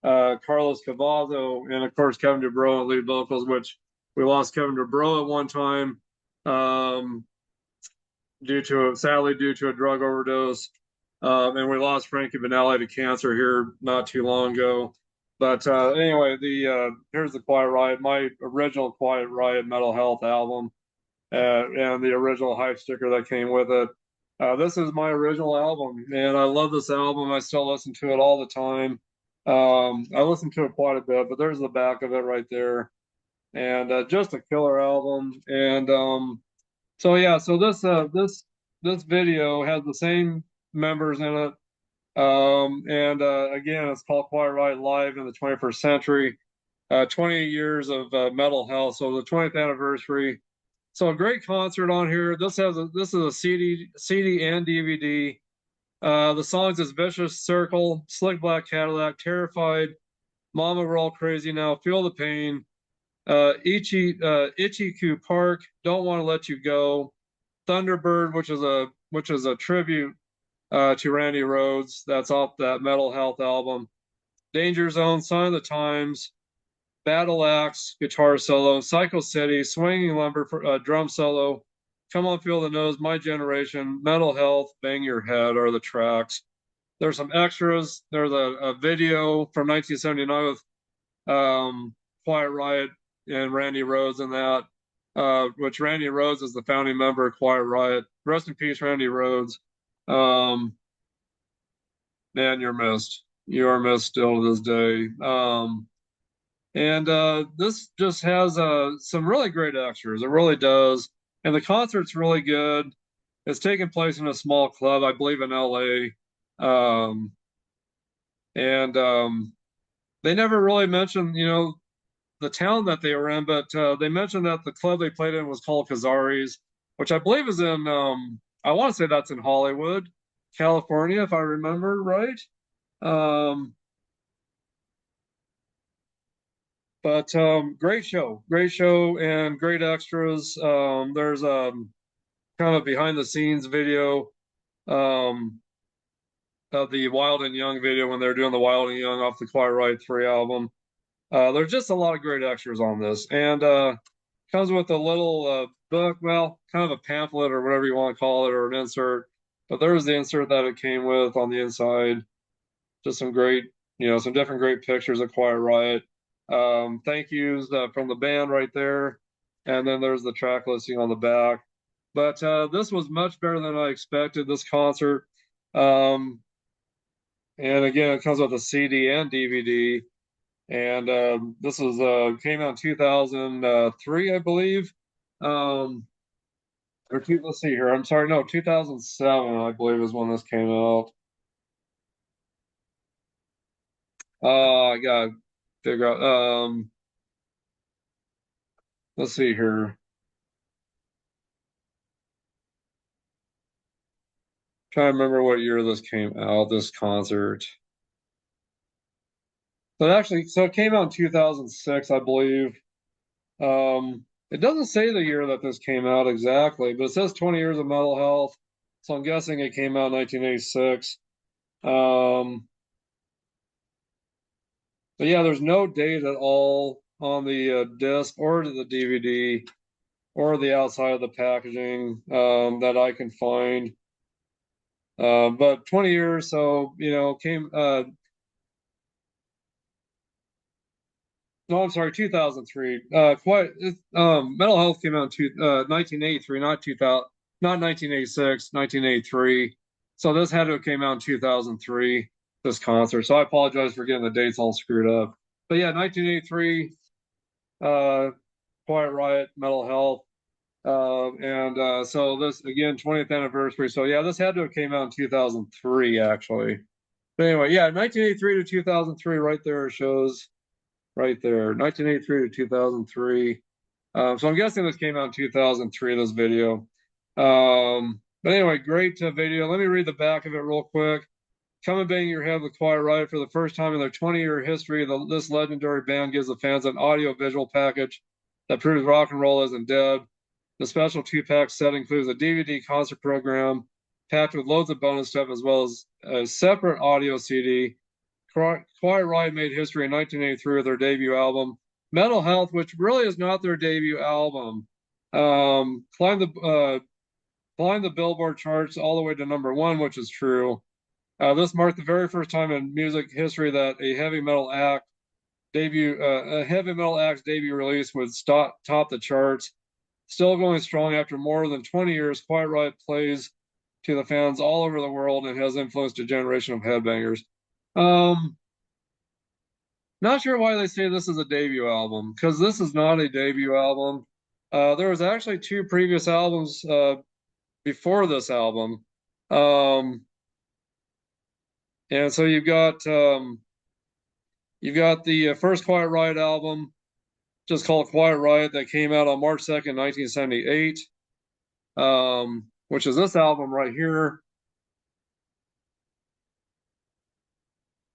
Carlos Cavazo, and of course Kevin DuBrow on lead vocals, which we lost Kevin DuBrow at one time. Sadly due to a drug overdose. And we lost Frankie Banali to cancer here not too long ago. But anyway, the here's the Quiet Riot, my original Quiet Riot Mental Health album, and the original hype sticker that came with it. This is my original album, and I love this album. I still listen to it all the time. I listen to it quite a bit, but there's the back of it right there, and just a killer album. And so yeah, so this video has the same members in it. And again, it's called Quiet Riot Live in the 21st Century. 20 years of Metal Health, so the 20th anniversary. So a great concert on here. This is a CD and DVD. The songs is Vicious Circle, Slick Black Cadillac, Terrified, Mama We're All Crazy Now, Feel the Pain, Ichiku Park, Don't Want to Let You Go, Thunderbird, which is a tribute to Randy Rhoads. That's off that Metal Health album. Danger Zone, Sign of the Times, Battle Axe, guitar solo, Psycho City, Swinging Lumber for drum solo, Come On Feel the Nose, My Generation, Mental Health, Bang Your Head are the tracks. There's some extras. There's a video from 1979 with Quiet Riot and Randy Rhoads in that, which Randy Rhoads is the founding member of Quiet Riot. Rest in peace, Randy Rhoads. Man, you're missed. You are missed still to this day. And this just has some really great extras. It really does. And the concert's really good. It's taking place in a small club, I believe, in LA. And they never really mentioned, the town that they were in, but they mentioned that the club they played in was called Cazares, which I believe is in, I want to say that's in Hollywood, California, if I remember right. But great show, and great extras. There's kind of behind the scenes video of the Wild and Young video when they're doing the Wild and Young off the Quiet Riot 3 album. There's just a lot of great extras on this, and comes with a little book, well, kind of a pamphlet or whatever you want to call it, or an insert. But there's the insert that it came with on the inside. Just some great, some different great pictures of Quiet Riot. Thank yous from the band right there, and then there's the track listing on the back. But this was much better than I expected. This concert. And again, it comes with a CD and DVD. And this was came out in 2003, I believe. Let's see here. I'm sorry, no, 2007, I believe, is when this came out. I gotta figure out. Let's see here. Trying to remember what year this came out. This concert. So it came out in 2006, I believe. It doesn't say the year that this came out exactly, but it says 20 years of mental health. So I'm guessing it came out in 1986. But yeah, there's no date at all on the disc or to the DVD or the outside of the packaging that I can find. But 20 years, so came. No, I'm sorry, 2003. Mental Health came out in 1983, not 2000, not 1986, 1983. So this had to have came out in 2003. This concert. So I apologize for getting the dates all screwed up. But yeah, 1983. Quiet Riot, Mental Health. And so this again, 20th anniversary. So yeah, this had to have came out in 2003 actually. But anyway, yeah, 1983 to 2003, right there shows right there, 1983 to 2003. So I'm guessing this came out in 2003. This video. But anyway, great video. Let me read the back of it real quick. Come and bang your head with Quiet Riot for the first time in their 20-year history. This legendary band gives the fans an audio-visual package that proves rock and roll isn't dead. The special two-pack set includes a DVD concert program packed with loads of bonus stuff, as well as a separate audio CD. Quiet Riot made history in 1983 with their debut album, Mental Health, which really is not their debut album. Climbed the Billboard charts all the way to #1, which is true. This marked the very first time in music history that a heavy metal act's debut release would top the charts. Still going strong after more than 20 years, Quiet Riot plays to the fans all over the world and has influenced a generation of headbangers. Not sure why they say this is a debut album, because this is not a debut album. There was actually 2 previous albums before this album. And so you've got the first Quiet Riot album, just called Quiet Riot, that came out on March 2nd, 1978, which is this album right here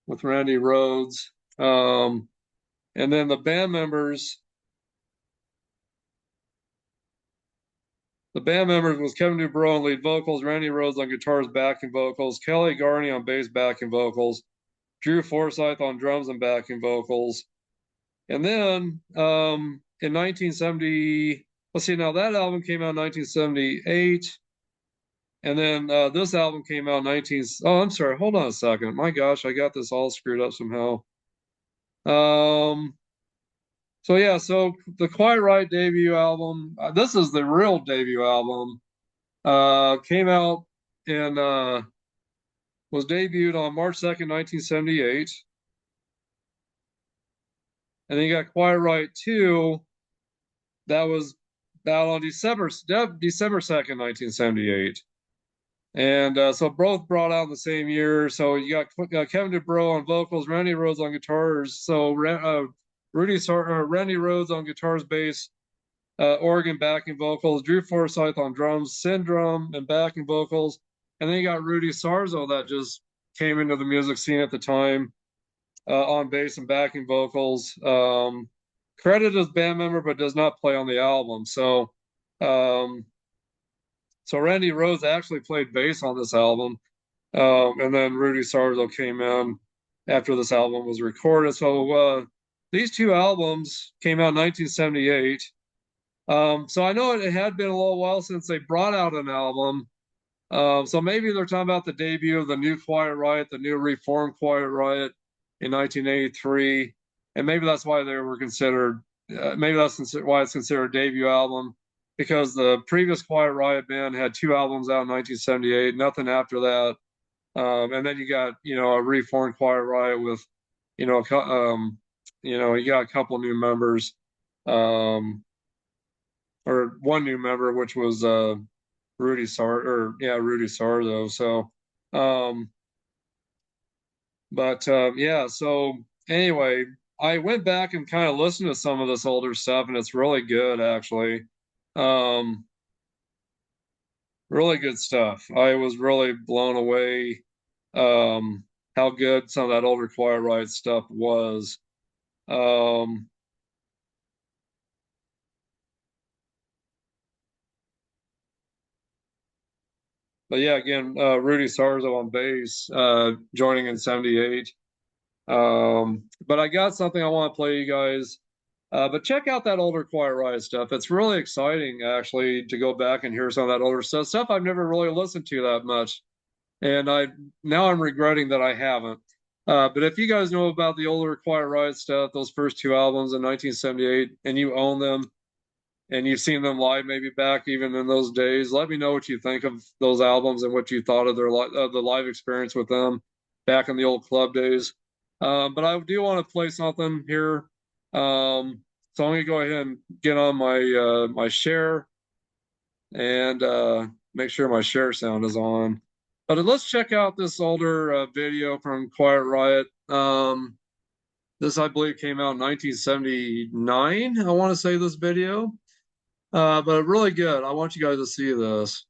with Randy Rhoads. And then the band members was Kevin Dubrow on lead vocals, Randy Rhoads on guitars, backing vocals, Kelly Garney on bass, backing vocals, Drew Forsyth on drums and backing vocals. And then in 1970, let's see, now that album came out in 1978. And then this album came out in oh, I'm sorry, hold on a second. My gosh, I got this all screwed up somehow. So yeah, so the Quiet Riot debut album, this is the real debut album, came out and was debuted on March 2nd, 1978. And then you got Quiet Riot 2, that was out on December 2nd, 1978. And so both brought out in the same year. So you got Kevin Dubrow on vocals, Randy Rhoads on guitars. So Randy Rhoads on guitars, bass, organ, backing vocals, Drew Forsyth on drums, syndrome, and backing vocals. And then you got Rudy Sarzo that just came into the music scene at the time on bass and backing vocals. Credited as band member, but does not play on the album. So Randy Rhoads actually played bass on this album. And then Rudy Sarzo came in after this album was recorded. So these 2 albums came out in 1978. So I know it had been a little while since they brought out an album. So maybe they're talking about the debut of the new Quiet Riot, the new reformed Quiet Riot in 1983. And maybe that's why they were considered, maybe that's why it's considered a debut album, because the previous Quiet Riot band had 2 albums out in 1978, nothing after that. And then you got, a reformed Quiet Riot with, you got a couple new members, or one new member, which was Rudy Sarzo. So, yeah. So anyway, I went back and kind of listened to some of this older stuff, and it's really good, actually. Really good stuff. I was really blown away how good some of that older Quiet Riot stuff was. Um, but yeah, again, Rudy Sarzo on bass, joining in '78. But I got something I want to play you guys. But check out that older Quiet Riot stuff. It's really exciting, actually, to go back and hear some of that older stuff I've never really listened to that much. And I'm regretting that I haven't. But if you guys know about the older Quiet Riot stuff, those first two albums in 1978, and you own them, and you've seen them live, maybe back even in those days, let me know what you think of those albums and what you thought of the live experience with them back in the old club days. But I do want to play something here. So I'm gonna go ahead and get on my share and make sure my share sound is on. But let's check out this older video from Quiet Riot. This, I believe, came out in 1979. I want to say this video, but really good. I want you guys to see this.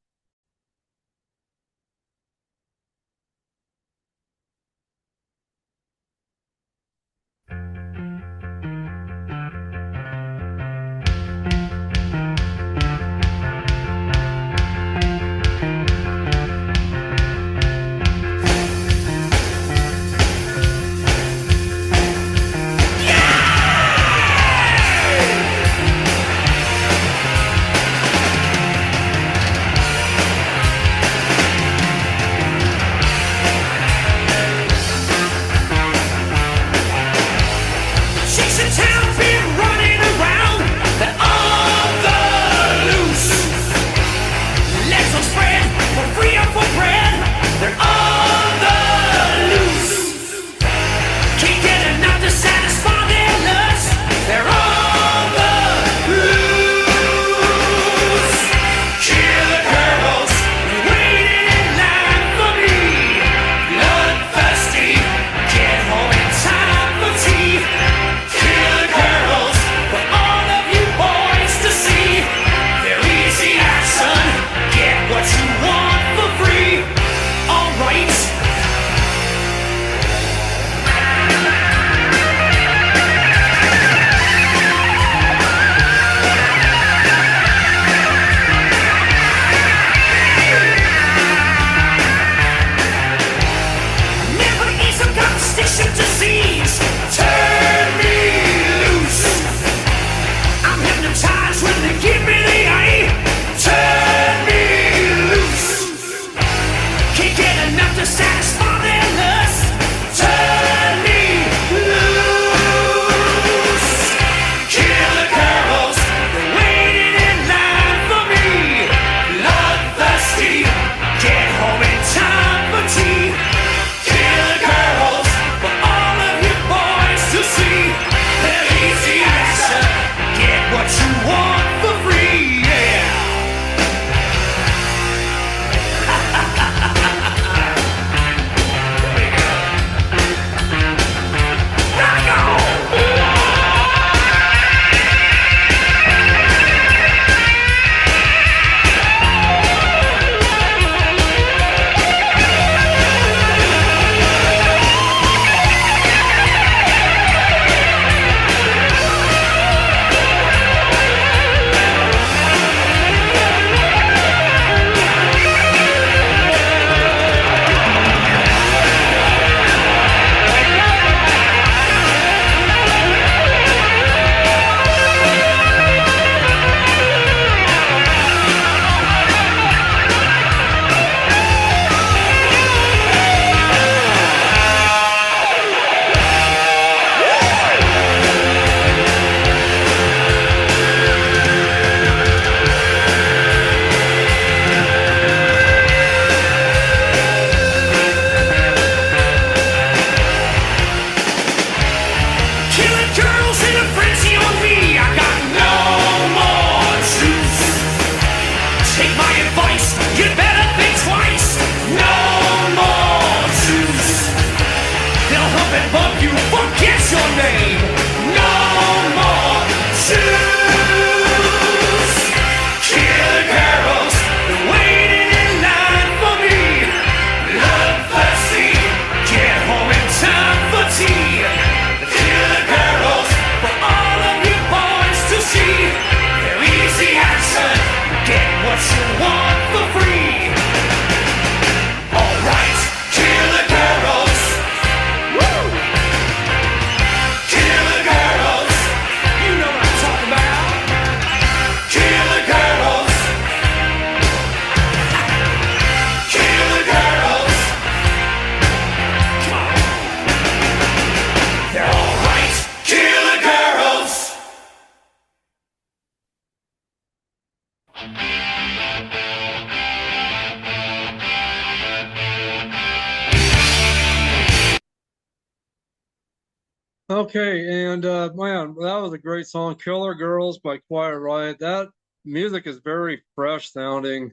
Okay, and man, that was a great song, "Killer Girls" by Quiet Riot. That music is very fresh sounding.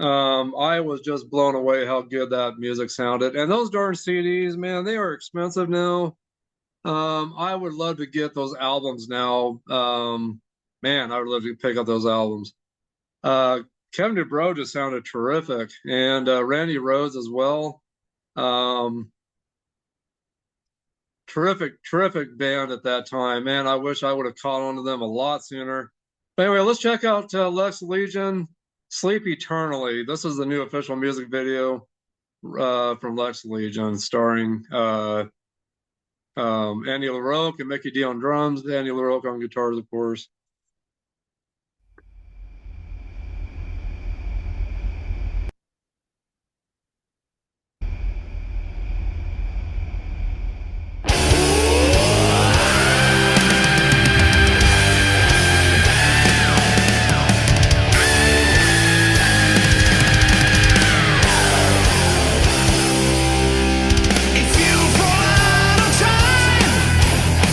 I was just blown away how good that music sounded. And those darn CDs, man, they are expensive now. I would love to get those albums now. Man, I would love to pick up those albums. Uh, Kevin DuBrow just sounded terrific, and Randy Rhoads as well. Um, terrific band at that time. Man, I wish I would have caught on to them a lot sooner. But anyway, let's check out Lex Legion, "Sleep Eternally." This is the new official music video from Lex Legion, starring Andy LaRocque and Mickey D on drums, Andy LaRocque on guitars, of course.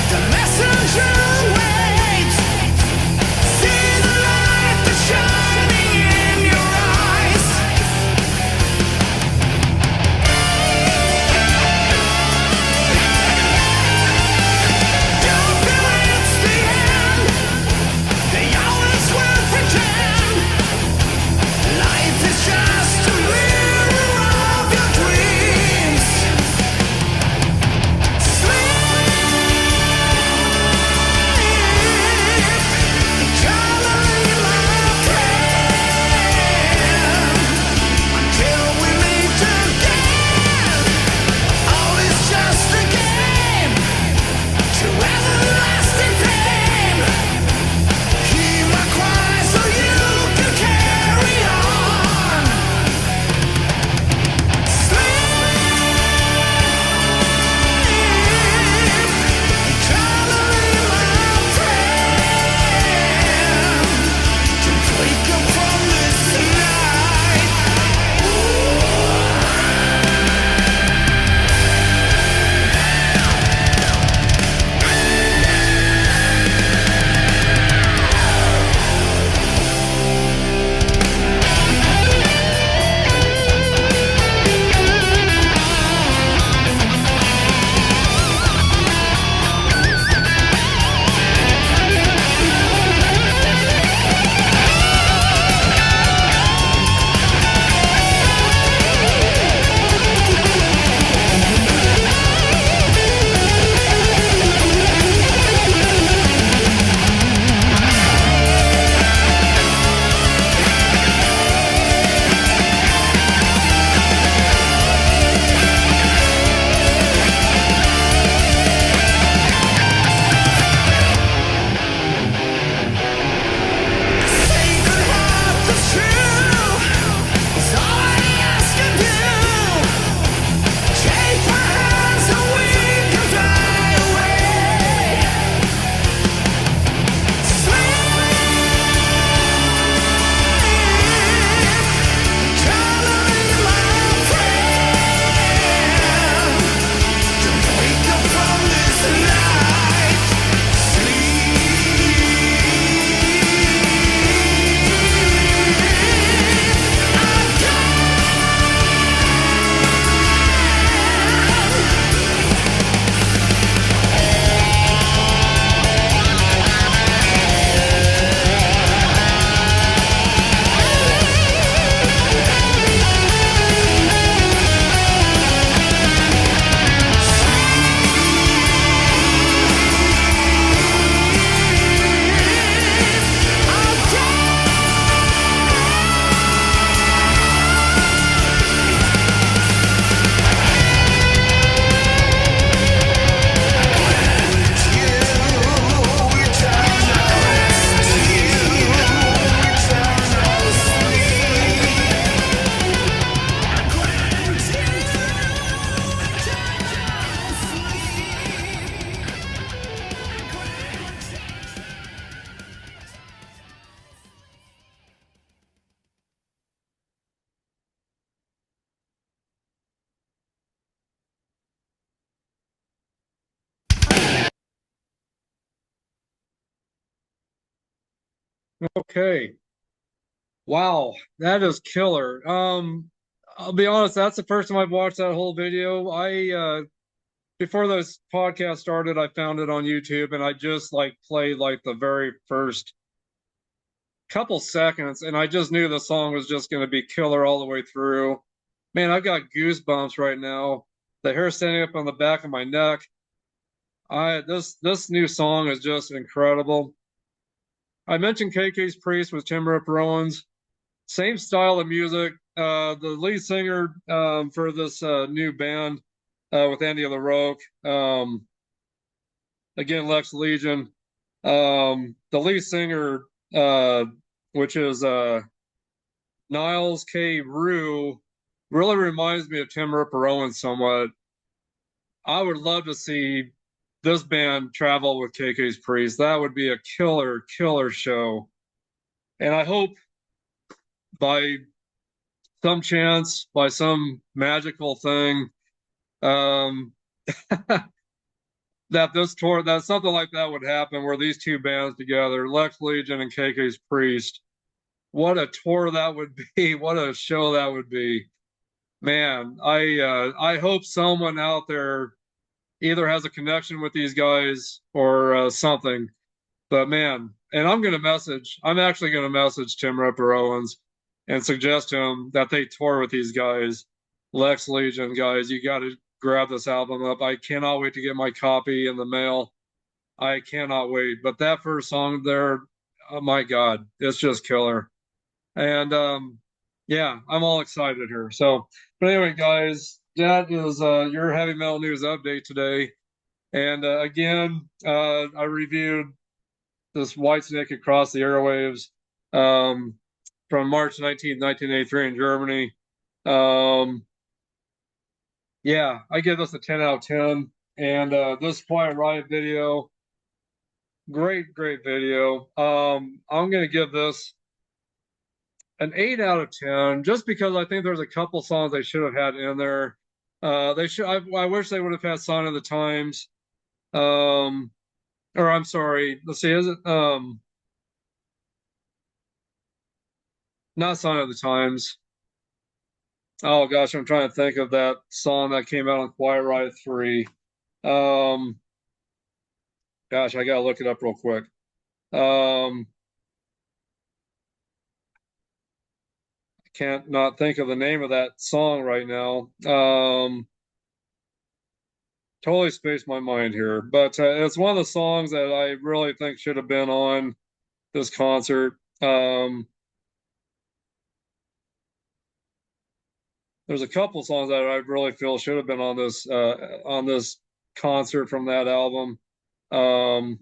The messenger waits. Okay. Wow, that is killer. I'll be honest, that's the first time I've watched that whole video. I before this podcast started, I found it on YouTube and I just like played like the very first couple seconds and I just knew the song was just going to be killer all the way through. Man, I've got goosebumps right now. The hair standing up on the back of my neck. I this new song is just incredible. I mentioned KK's Priest with Tim Rip Owens. Same style of music. The lead singer for this new band with Andy LaRocque, again Lex Legion. The lead singer, which is Niles K. Rue, really reminds me of Tim Ripper Owens somewhat. I would love to see this band travel with KK's Priest. That would be a killer, killer show. And I hope by some chance, by some magical thing, um, that this tour, that something like that would happen where these two bands together, Lex Legion and KK's Priest. What a tour that would be! What a show that would be! Man, I hope someone out there either has a connection with these guys or something. But man, and I'm actually gonna message Tim Ripper Owens and suggest to him that they tour with these guys, Lex Legion guys. You got to grab this album up. I cannot wait to get my copy in the mail. I cannot wait. But that first song there, oh my God, it's just killer. And yeah, I'm all excited here. So, but anyway, guys, that is your heavy metal news update today. And again, I reviewed this Whitesnake Across the Airwaves um, from March 1983 in Germany. Um, yeah, I give this a 10 out of 10. And this Quiet Riot video, great, great video. I'm going to give this an 8 out of 10 just because I think there's a couple songs they should have had in there. They should. I wish they would have had Sign of the Times. Um, or I'm sorry. Let's see. Is it not Sign of the Times? Oh gosh, I'm trying to think of that song that came out on Quiet Riot 3. Um, gosh, I gotta look it up real quick. I can't not think of the name of that song right now. Totally spaced my mind here, but it's one of the songs that I really think should have been on this concert. There's a couple songs that I really feel should have been on this concert from that album. Um,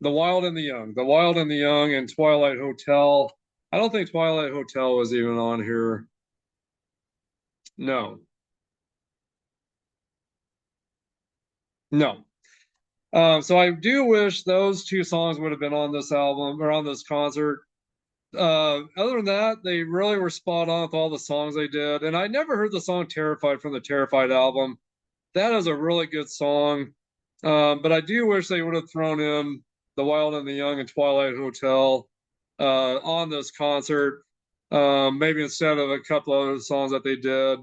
The Wild and the Young, The Wild and the Young, and Twilight Hotel. I don't think Twilight Hotel was even on here. No, no. So I do wish those two songs would have been on this album or on this concert. Other than that, they really were spot on with all the songs they did. And I never heard the song Terrified from the Terrified album. That is a really good song. But I do wish they would have thrown in The Wild and the Young and Twilight Hotel on this concert. Maybe instead of a couple other songs that they did.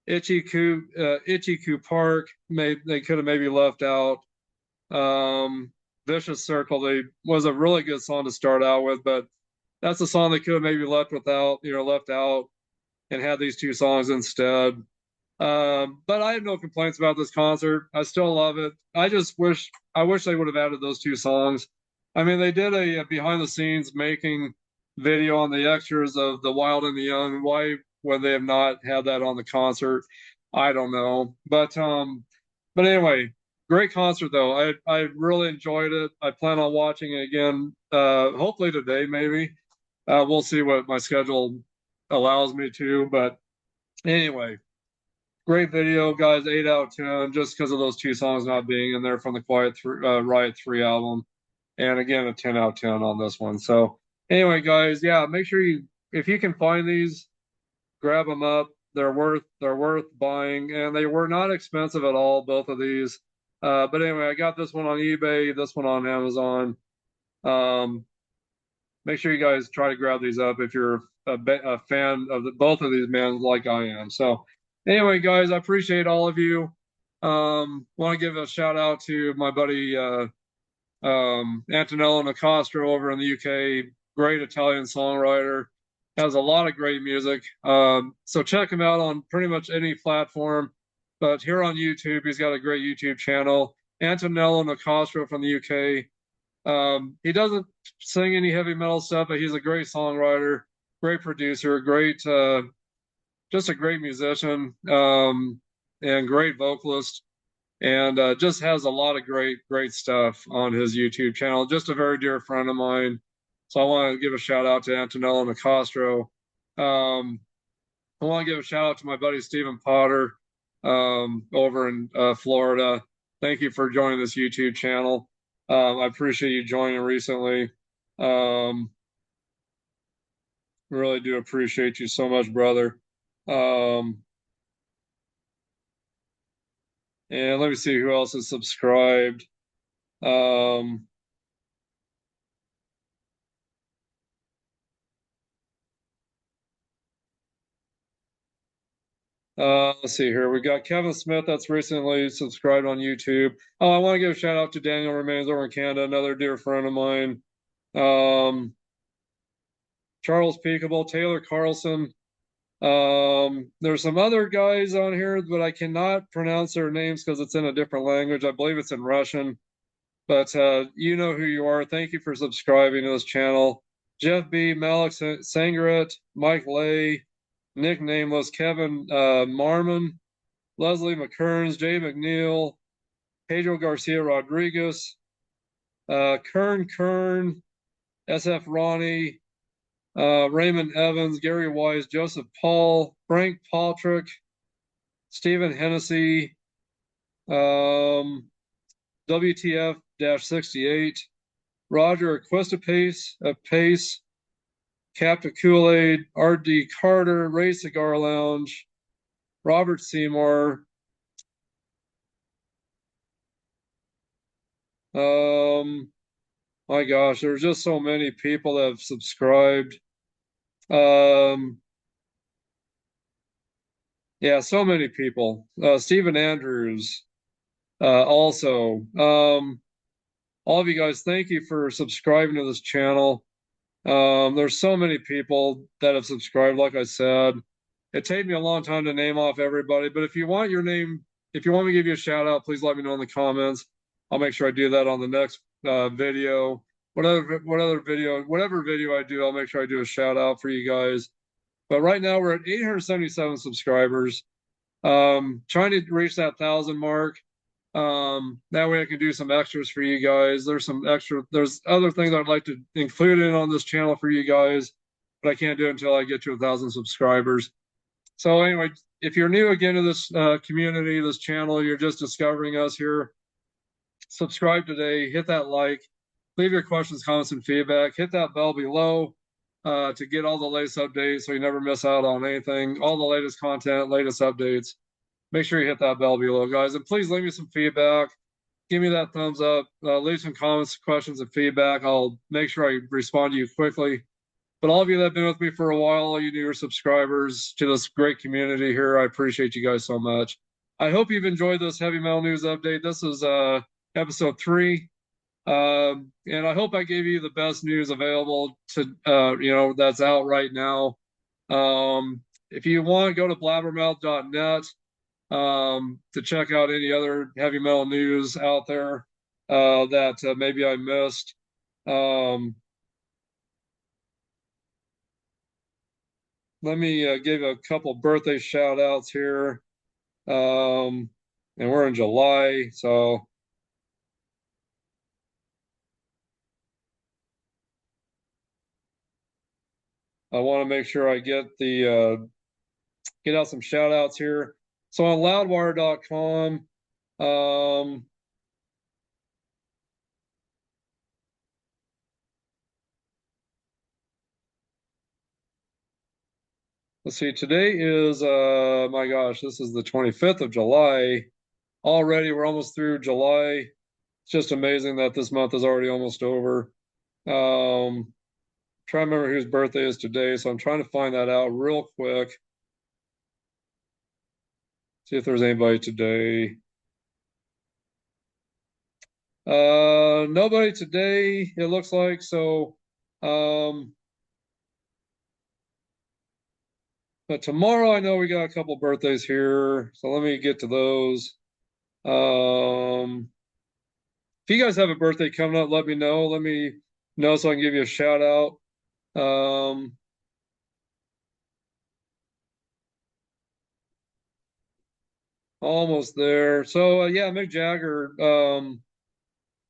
Itchy Coo Park, they could have maybe left out. Um, Vicious Circle, they was a really good song to start out with, but that's a song they could have maybe left out and had these two songs instead. But I have no complaints about this concert. I still love it. I wish they would have added those two songs. I mean, they did a behind the scenes making video on the extras of The Wild and the Young. Why would they have not had that on the concert? I don't know. But anyway, great concert though. I really enjoyed it. I plan on watching it again. Hopefully today, maybe. We'll see what my schedule allows me to. But anyway, great video, guys. 8 out of 10, just because of those two songs not being in there from the Riot 3 album. And again, a 10 out of 10 on this one. So anyway, guys, yeah, make sure if you can find these, grab them up. They're worth buying, and they were not expensive at all, both of these. But anyway, I got this one on eBay, this one on Amazon. Make sure you guys try to grab these up if you're a fan of both of these bands like I am. So anyway, guys, I appreciate all of you. Want to give a shout out to my buddy Antonello Nicastro over in the UK. Great Italian songwriter. Has a lot of great music. So check him out on pretty much any platform. But here on YouTube, he's got a great YouTube channel. Antonello Nicastro from the UK. He doesn't sing any heavy metal stuff, but he's a great songwriter, great producer, just a great musician, and great vocalist, and just has a lot of great stuff on his YouTube channel. Just a very dear friend of mine. So I want to give a shout out to Antonello Nicastro. I want to give a shout out to my buddy Stephen Potter over in Florida. Thank you for joining this YouTube channel. I appreciate you joining recently. Really do appreciate you so much, brother. And let me see who else is subscribed. Let's see here. We got Kevin Smith that's recently subscribed on YouTube. Oh, I want to give a shout out to Daniel Remains over in Canada, another dear friend of mine. Charles Peekable, Taylor Carlson. There's some other guys on here, but I cannot pronounce their names because it's in a different language. I believe it's in Russian. But you know who you are. Thank you for subscribing to this channel. Jeff B, Malik Sangaret, Mike Lay, Nick Nameless, Kevin Marmon, Leslie McKearns, Jay McNeil, Pedro Garcia Rodriguez, Kern, SF Ronnie, Raymond Evans, Gary Wise, Joseph Paul, Frank Paltrick, Stephen Hennessy, WTF-68, Roger Equistapace, Pace, Captain Kool-Aid, R.D. Carter, Ray Cigar Lounge, Robert Seymour, my gosh, there's just so many people that have subscribed. Yeah, so many people. Stephen Andrews, also. All of you guys, thank you for subscribing to this channel. There's so many people that have subscribed, like I said. It took me a long time to name off everybody, but if you want your name, if you want me to give you a shout out, please let me know in the comments. I'll make sure I do that on the next video. Whatever video I do, I'll make sure I do a shout out for you guys. But right now we're at 877 subscribers. Trying to reach that 1,000 mark. That way I can do some extras for you guys. There's other things I'd like to include in on this channel for you guys, but I can't do it until I get to 1,000 subscribers. So anyway, if you're new again to this community, this channel, you're just discovering us here, subscribe today, hit that like, leave your questions, comments, and feedback, hit that bell below to get all the latest updates so you never miss out on anything, all the latest content, latest updates. Make sure you hit that bell below, guys. And please leave me some feedback. Give me that thumbs up. Leave some comments, questions, and feedback. I'll make sure I respond to you quickly. But all of you that have been with me for a while, all you newer subscribers to this great community here, I appreciate you guys so much. I hope you've enjoyed this heavy metal news update. This is episode 3. And I hope I gave you the best news available to, that's out right now. If you want, go to blabbermouth.net to check out any other heavy metal news out there that maybe I missed. Let me give a couple birthday shout outs here. And we're in July, so I want to make sure I get out some shout outs here. So on loudwire.com, let's see, today is, my gosh, this is the 25th of July. already. We're almost through July. It's just amazing that this month is already almost over. Trying to remember whose birthday is today, so I'm trying to find that out real quick. See if there's anybody today. Nobody today, it looks like. So, but tomorrow I know we got a couple birthdays here, so let me get to those. If you guys have a birthday coming up, let me know. Let me know so I can give you a shout out. Almost there. So yeah, Mick Jagger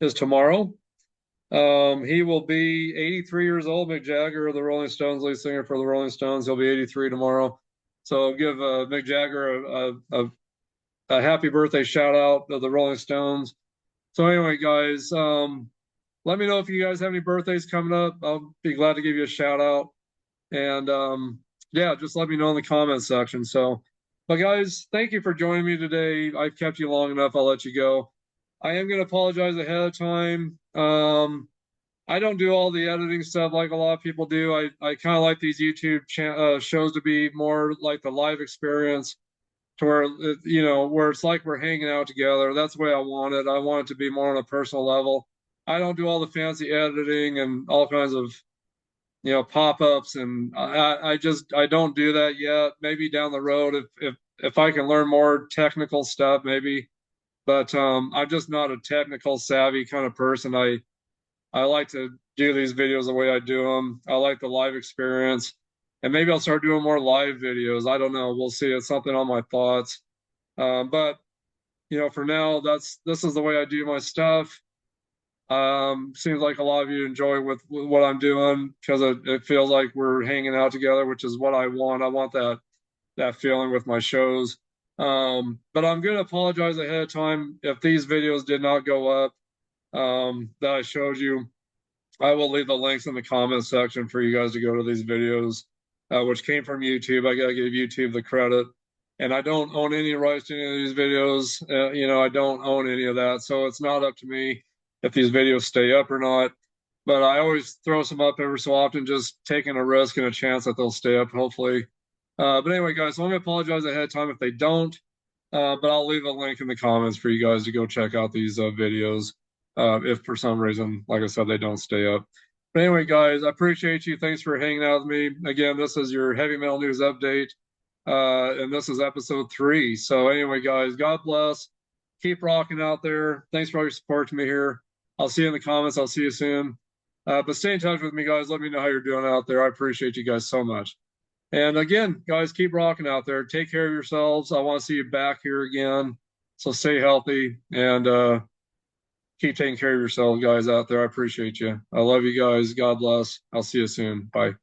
is tomorrow. He will be 83 years old. Mick Jagger, the Rolling Stones lead singer for the Rolling Stones, he'll be 83 tomorrow. So give Mick Jagger a happy birthday shout out to the Rolling Stones. So anyway, guys, let me know if you guys have any birthdays coming up. I'll be glad to give you a shout out. And yeah, just let me know in the comments section. So, but guys, thank you for joining me today. I've kept you long enough. I'll let you go. I am going to apologize ahead of time. I don't do all the editing stuff like a lot of people do. I kind of like these YouTube shows to be more like the live experience, to where where it's like we're hanging out together. That's the way I want it. I want it to be more on a personal level. I don't do all the fancy editing and all kinds of pop-ups, and I don't do that yet. Maybe down the road, if I can learn more technical stuff, maybe. But I'm just not a technical savvy kind of person. I like to do these videos the way I do them. I like the live experience, and maybe I'll start doing more live videos. I don't know. We'll see. It's something on my thoughts. But for now, this is the way I do my stuff. Seems like a lot of you enjoy with what I'm doing, because it feels like we're hanging out together, which is what I want. I want that feeling with my shows. But I'm going to apologize ahead of time if these videos did not go up, that I showed you. I will leave the links in the comments section for you guys to go to these videos, which came from YouTube. I got to give YouTube the credit. And I don't own any rights to any of these videos. I don't own any of that. So it's not up to me if these videos stay up or not. But I always throw some up every so often, just taking a risk and a chance that they'll stay up, hopefully. But anyway, guys, so I'm going to apologize ahead of time if they don't. But I'll leave a link in the comments for you guys to go check out these videos. If for some reason, like I said, they don't stay up. But anyway, guys, I appreciate you. Thanks for hanging out with me. Again, this is your heavy metal news update. And this is episode 3. So anyway, guys, God bless. Keep rocking out there. Thanks for all your support to me here. I'll see you in the comments. I'll see you soon. But stay in touch with me, guys. Let me know how you're doing out there. I appreciate you guys so much. And again, guys, keep rocking out there. Take care of yourselves. I want to see you back here again. So stay healthy and keep taking care of yourselves, guys, out there. I appreciate you. I love you guys. God bless. I'll see you soon. Bye.